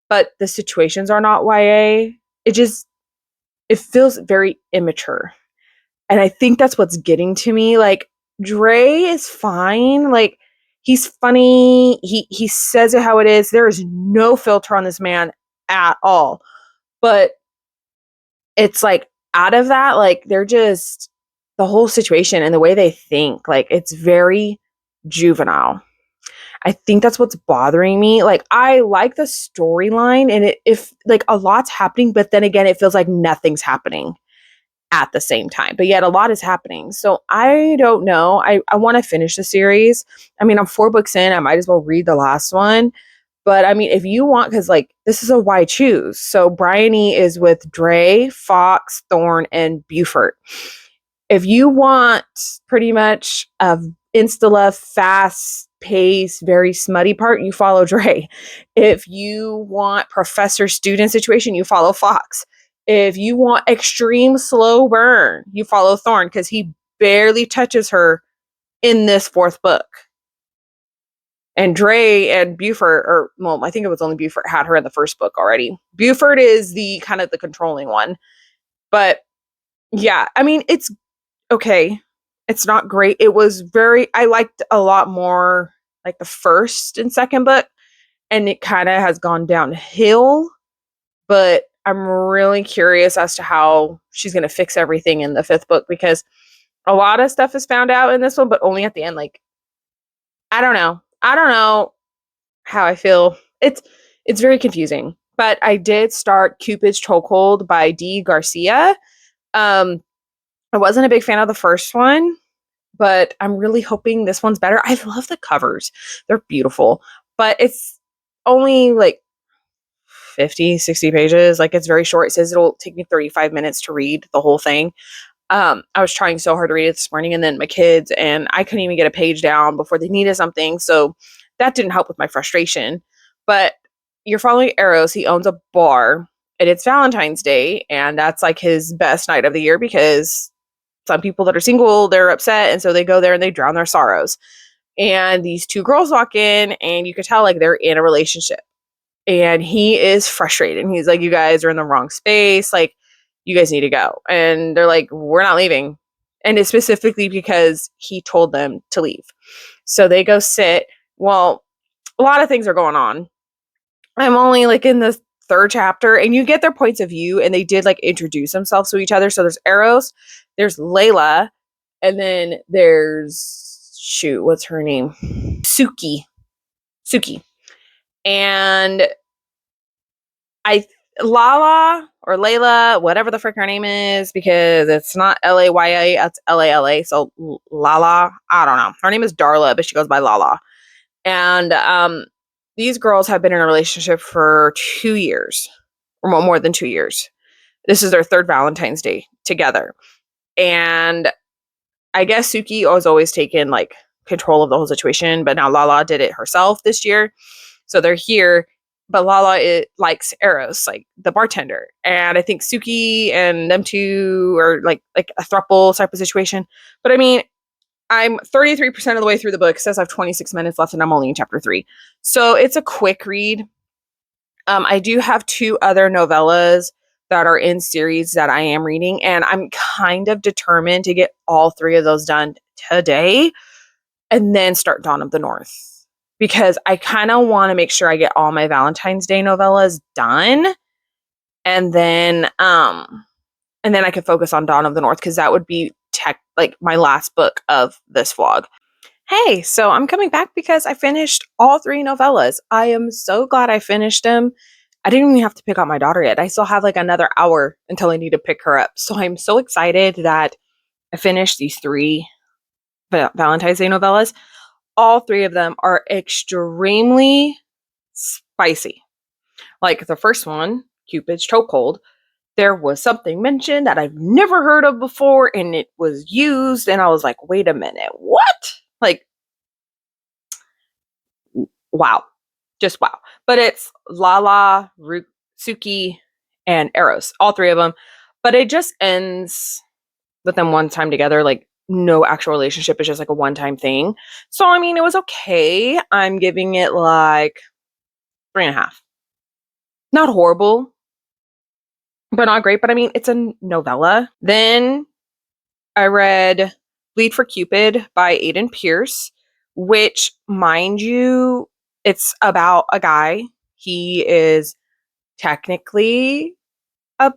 but the situations are not YA. It feels very immature. And I think that's what's getting to me. Like, Dre is fine. Like, he's funny. He says it how it is. There is no filter on this man at all. But it's like, out of that, like, they're just, the whole situation and the way they think, like, it's very juvenile. I think that's what's bothering me. Like, I like the storyline and if like a lot's happening, but then again, it feels like nothing's happening at the same time, but yet a lot is happening. So I don't know. I want to finish the series. I mean, I'm 4 books in. I might as well read the last one, But I mean, if you want, because like this is a why choose. So Bryony is with Dre, Fox, Thorne, and Buford. If you want pretty much a insta fast pace, very smutty part, you follow Dre. If you want professor student situation, you follow Fox. If you want extreme slow burn, you follow Thorne because he barely touches her in this fourth book. And Dre and Buford, or well, I think it was only Buford had her in the first book already. Buford is the kind of the controlling one. But yeah, I mean, it's okay. It's not great. It was I liked a lot more like the first and second book, and it kind of has gone downhill. But I'm really curious as to how she's going to fix everything in the fifth book because a lot of stuff is found out in this one, but only at the end. Like, I don't know. I don't know how I feel. It's very confusing. But I did start Cupid's Chokehold by D. Garcia. I wasn't a big fan of the first one, but I'm really hoping this one's better. I love the covers. They're beautiful, but it's only like 50, 60 pages. Like it's very short. It says it'll take me 35 minutes to read the whole thing. I was trying so hard to read it this morning and then my kids and I couldn't even get a page down before they needed something. So that didn't help with my frustration. But you're following Eros. He owns a bar and it's Valentine's Day. And that's like his best night of the year because some people that are single, they're upset. And so they go there and they drown their sorrows. And these two girls walk in and you could tell like they're in a relationship. And he is frustrated. And he's like, you guys are in the wrong space. Like, you guys need to go. And they're like, we're not leaving. And it's specifically because he told them to leave. So they go sit. Well, a lot of things are going on. I'm only like in the third chapter and you get their points of view and they did like introduce themselves to each other. So there's Eros, there's Layla, and then there's what's her name? Suki. And Lala or Layla, whatever the frick her name is, because it's not Laya, it's Lala. So Lala, I don't know. Her name is Darla, but she goes by Lala. And these girls have been in a relationship for 2 years, or more than 2 years. This is their third Valentine's Day together. And I guess Suki was always taken like control of the whole situation, but now Lala did it herself this year. So they're here, but Lala likes Eros, like the bartender. And I think Suki and them two are like a throuple type of situation. But I mean, I'm 33% of the way through the book. It says I have 26 minutes left and I'm only in chapter 3. So it's a quick read. I do have 2 other novellas that are in series that I am reading, and I'm kind of determined to get all 3 of those done today and then start Dawn of the North because I kind of want to make sure I get all my Valentine's Day novellas done and then I could focus on Dawn of the North because that would be like my last book of this vlog. Hey, so I'm coming back because I finished all 3 novellas. I am so glad I finished them. I didn't even have to pick up my daughter yet. I still have like another hour until I need to pick her up. So I'm so excited that I finished these 3 Valentine's Day novellas. All 3 of them are extremely spicy. Like the first one, Cupid's Chokehold, there was something mentioned that I've never heard of before and it was used and I was like, wait a minute, what? Like, wow. Just wow. But it's Lala, Suki, and Eros, all 3 of them. But it just ends with them one time together, like no actual relationship. It's just like a one-time thing. So, I mean, it was okay. I'm giving it like 3.5. Not horrible, but not great. But I mean, it's a novella. Then I read Bleed for Cupid by Aiden Pierce, which, mind you, it's about a guy. He is technically a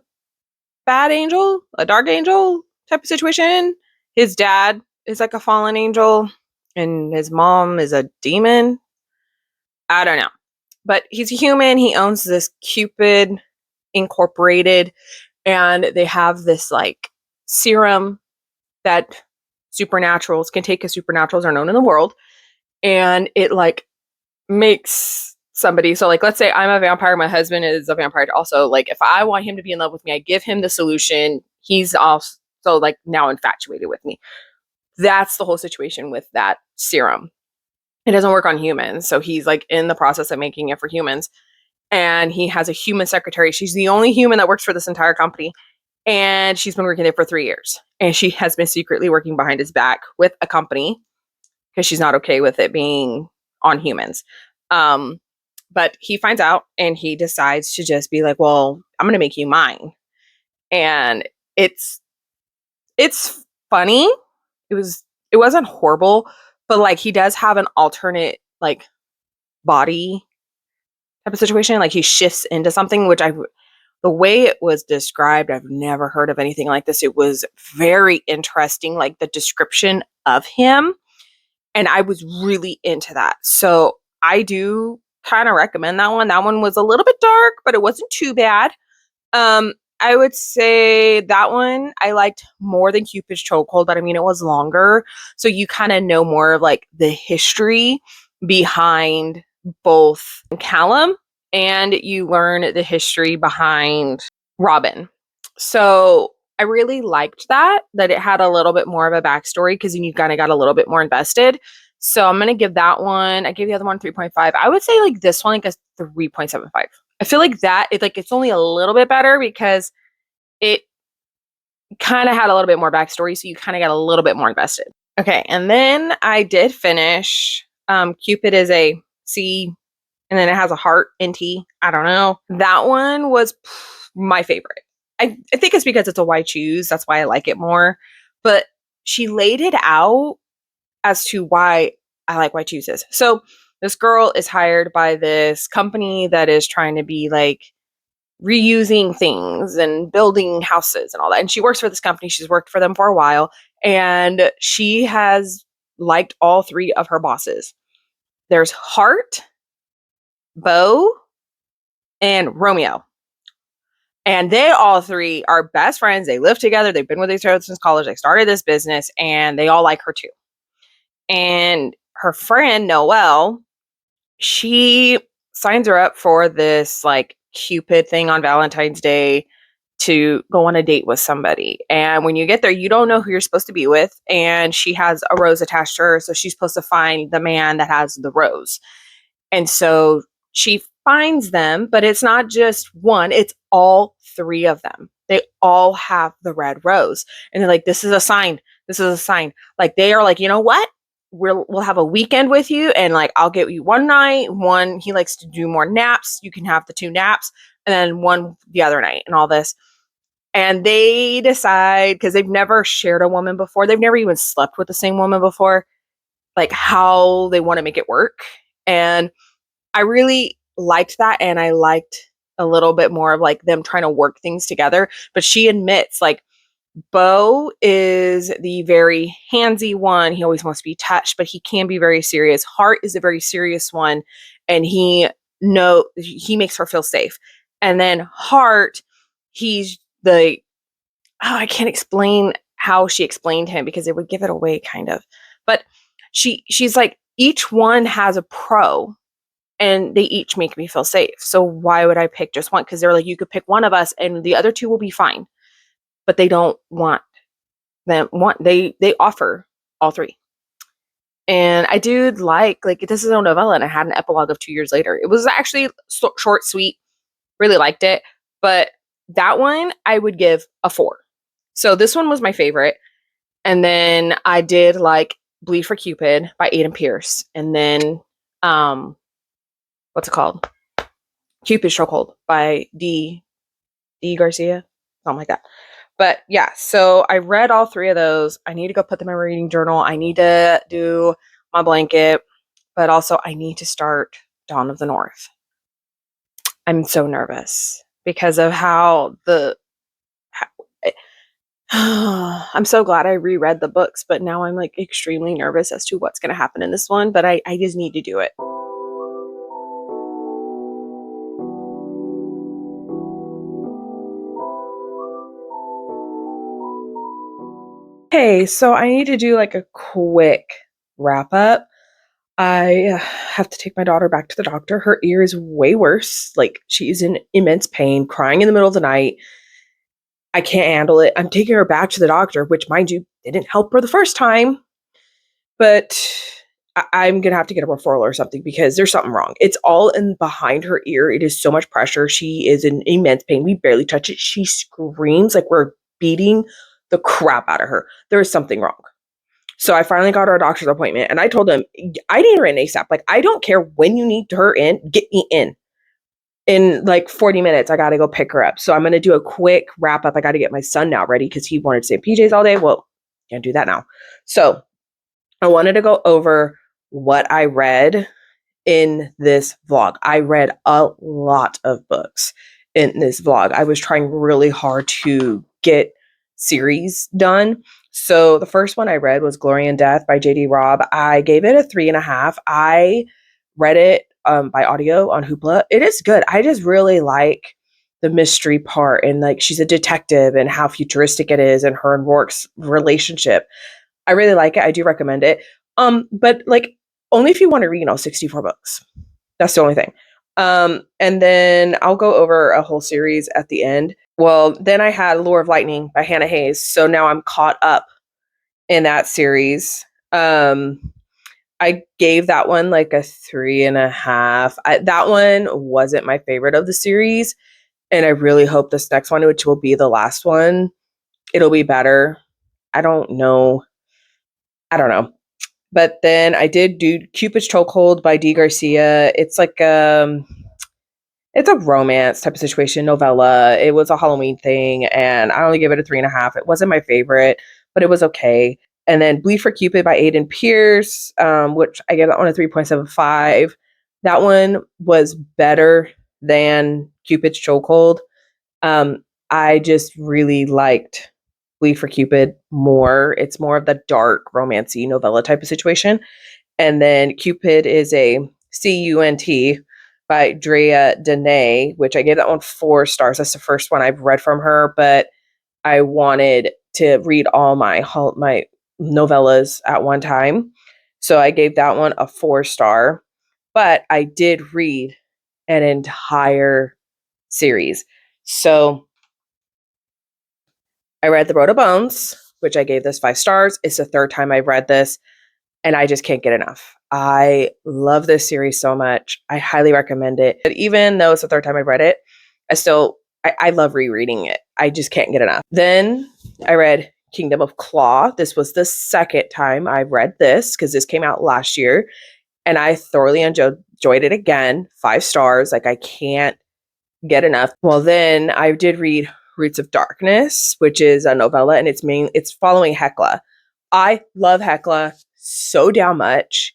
bad angel, a dark angel type of situation. His dad is like a fallen angel, and his mom is a demon. I don't know. But he's a human. He owns this Cupid Incorporated, and they have this like serum that supernaturals can take, because supernaturals are known in the world, and it like makes somebody. So like let's say I'm a vampire, my husband is a vampire also. Like if I want him to be in love with me, I give him the solution. He's also like now infatuated with me. That's the whole situation with that serum. It doesn't work on humans. So he's like in the process of making it for humans. And he has a human secretary. She's the only human that works for this entire company. And she's been working there for 3 years. And she has been secretly working behind his back with a company because she's not okay with it being on humans. But he finds out and he decides to just be like, well, I'm going to make you mine. And it's funny. It wasn't horrible, but like he does have an alternate like body type of situation. Like he shifts into something, which the way it was described, I've never heard of anything like this. It was very interesting, like the description of him. And I was really into that. So I do kind of recommend that one. That one was a little bit dark, but it wasn't too bad. I would say that one I liked more than Cupid's Chokehold, but I mean, it was longer. So you kind of know more of like the history behind both Callum and you learn the history behind Robin. So I really liked that it had a little bit more of a backstory because then you kind of got a little bit more invested. So I'm going to give that one, I gave the other one 3.5. I would say like this one, like a 3.75. I feel like it's only a little bit better because it kind of had a little bit more backstory. So you kind of got a little bit more invested. Okay. And then I did finish, Cupid is a C and then it has a heart in T. I don't know. That one was my favorite. I think it's because it's a why choose. That's why I like it more. But she laid it out as to why I like why chooses. So this girl is hired by this company that is trying to be like reusing things and building houses and all that. And she works for this company. She's worked for them for a while. And she has liked all three of her bosses. There's Heart, Beau, and Romeo. And they all three are best friends. They live together. They've been with each other since college. They started this business and they all like her too. And her friend, Noelle, she signs her up for this like Cupid thing on Valentine's Day to go on a date with somebody. And when you get there, you don't know who you're supposed to be with. And she has a rose attached to her. So she's supposed to find the man that has the rose. And so she finds them, but it's not just one, it's all three of them. They all have the red rose. And they're like, this is a sign. This is a sign. Like they are like, you know what? We'll have a weekend with you and like I'll get you one night. One, he likes to do more naps. You can have the 2 naps and then one the other night and all this. And they decide, because they've never shared a woman before, they've never even slept with the same woman before, like how they want to make it work. And I really liked that. And I liked a little bit more of like them trying to work things together. But she admits like Beau is the very handsy one. He always wants to be touched, but he can be very serious. Heart is a very serious one. And he makes her feel safe. And then Heart, he's I can't explain how she explained him because it would give it away kind of. But she's like, each one has a pro and they each make me feel safe. So why would I pick just one? Because they're like, you could pick one of us and the other 2 will be fine. But they don't want they offer all 3. And I do like this is a novella and I had an epilogue of 2 years later. It was actually short, sweet, really liked it. But that one I would give a 4. So this one was my favorite. And then I did like Bleed for Cupid by Aiden Pierce. And then what's it called? Cupid's Chokehold by D Garcia. Something like that. But yeah, so I read all 3 of those. I need to go put them in my reading journal. I need to do my blanket, but also I need to start Dawn of the North. I'm so nervous because of how I'm so glad I reread the books, but now I'm like extremely nervous as to what's going to happen in this one, but I just need to do it. Okay, so I need to do like a quick wrap up. I have to take my daughter back to the doctor. Her ear is way worse. Like, she's in immense pain, crying in the middle of the night. I can't handle it. I'm taking her back to the doctor, which, mind you, didn't help her the first time. But I'm going to have to get a referral or something because there's something wrong. It's all in behind her ear. It is so much pressure. She is in immense pain. We barely touch it. She screams like we're beating the crap out of her. There is something wrong. So I finally got her a doctor's appointment and I told him, I need her in ASAP. Like, I don't care when you need her in, get me in. In like 40 minutes, I got to go pick her up. So I'm going to do a quick wrap up. I got to get my son now ready because he wanted to stay in PJs all day. Well, can't do that now. So I wanted to go over what I read in this vlog. I read a lot of books in this vlog. I was trying really hard to get series done. So the first one I read was Glory and Death by JD Robb. I gave it a 3.5. I read it by audio on Hoopla. It is good. I just really like the mystery part and like she's a detective and how futuristic it is and her and Rourke's relationship. I really like it. I do recommend it. But like only if you want to read, 64 books. That's the only thing. And then I'll go over a whole series at the end. Well, then I had Lure of Lightning by Hannah Hayes. So now I'm caught up in that series. I gave that one like a 3.5. That one wasn't my favorite of the series. And I really hope this next one, which will be the last one, it'll be better. I don't know. But then I did do Cupid's Chokehold by D. Garcia. It's like it's a romance type of situation, novella. It was a Halloween thing, and I only gave it a 3.5. It wasn't my favorite, but it was okay. And then Bleed for Cupid by Aiden Pierce, which I gave that one a 3.75. That one was better than Cupid's Chokehold. I just really liked Bleed for Cupid more. It's more of the dark, romancy novella type of situation. And then Cupid is a CUNT by Drea Dene, which I gave that one 4 stars. That's the first one I've read from her, but I wanted to read all my novellas at one time. So I gave that one a 4 star. But I did read an entire series. So I read The Road of Bones, which I gave this 5 stars. It's the third time I've read this, and I just can't get enough. I love this series so much. I highly recommend it. But even though it's the third time I've read it, I love rereading it. I just can't get enough. Then I read Kingdom of Claw. This was the second time I've read this because this came out last year, and I thoroughly enjoyed it again. 5 stars. Like, I can't get enough. Well, then I did read Roots of Darkness, which is a novella, and it's following Hecla. I love Hecla so damn much,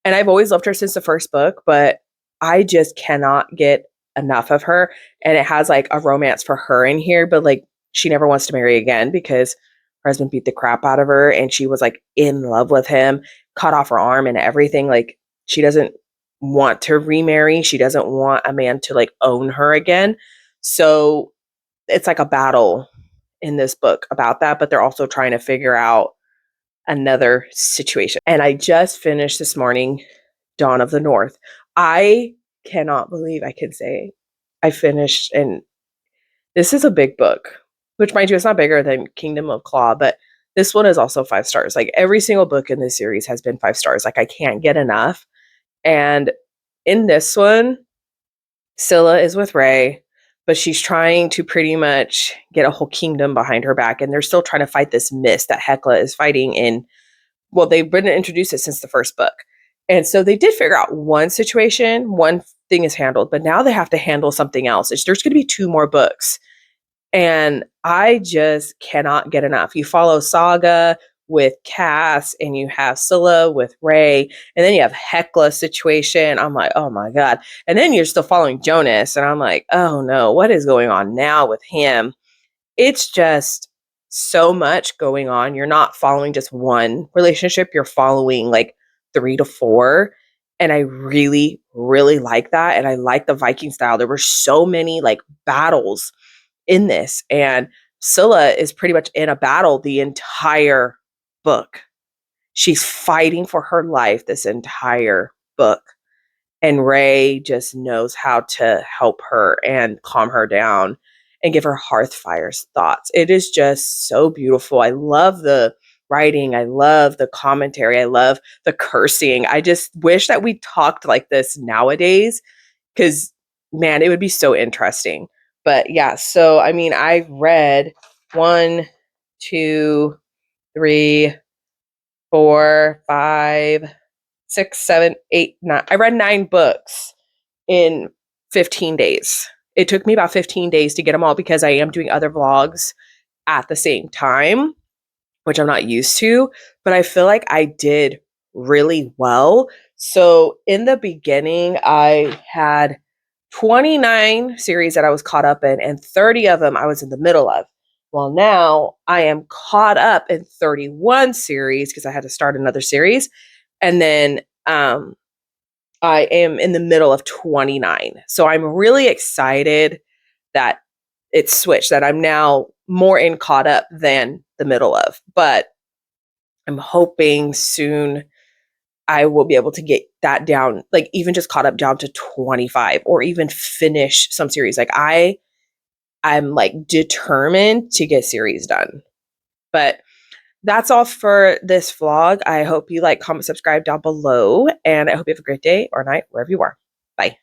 and I've always loved her since the first book, but I just cannot get enough of her. And it has like a romance for her in here, but like she never wants to marry again because her husband beat the crap out of her, and she was like in love with him, cut off her arm and everything. Like, she doesn't want to remarry. She doesn't want a man to like own her again. So it's like a battle in this book about that, but they're also trying to figure out another situation. And I just finished this morning Dawn of the North. I cannot believe I can say I finished, and this is a big book, which, mind you, it's not bigger than Kingdom of Claw, but this one is also 5 stars. Like, every single book in this series has been 5 stars. Like, I can't get enough. And in this one, Scylla is with Ray, but she's trying to pretty much get a whole kingdom behind her back, and they're still trying to fight this mist that Hecla is fighting in. Well, they've been introduced it since the first book. And so they did figure out one situation, one thing is handled, but now they have to handle something else. There's going to be 2 more books. And I just cannot get enough. You follow Saga with Cass, and you have Scylla with Ray, and then you have Hecla's situation. I'm like, oh my God. And then you're still following Jonas, and I'm like, oh no, what is going on now with him? It's just so much going on. You're not following just one relationship, you're following like 3 to 4. And I really, really like that. And I like the Viking style. There were so many like battles in this. And Scylla is pretty much in a battle the entire book. she's fighting for her life this entire book. And Ray just knows how to help her and calm her down and give her Hearthfire's thoughts. It is just so beautiful. I love the writing. I love the commentary. I love the cursing. I just wish that we talked like this nowadays because, man, it would be so interesting. But yeah, so I mean, I read 1, 2, 3, 4, 5, 6, 7, 8, 9. I read 9 books in 15 days. It took me about 15 days to get them all because I am doing other vlogs at the same time, which I'm not used to, but I feel like I did really well. So in the beginning, I had 29 series that I was caught up in, and 30 of them I was in the middle of. Well, now I am caught up in 31 series because I had to start another series. And then I am in the middle of 29. So I'm really excited that it's switched, that I'm now more in caught up than the middle of. But I'm hoping soon I will be able to get that down, like even just caught up down to 25 or even finish some series. Like I'm like determined to get series done. But that's all for this vlog. I hope you like, comment, subscribe down below, and I hope you have a great day or night wherever you are. Bye.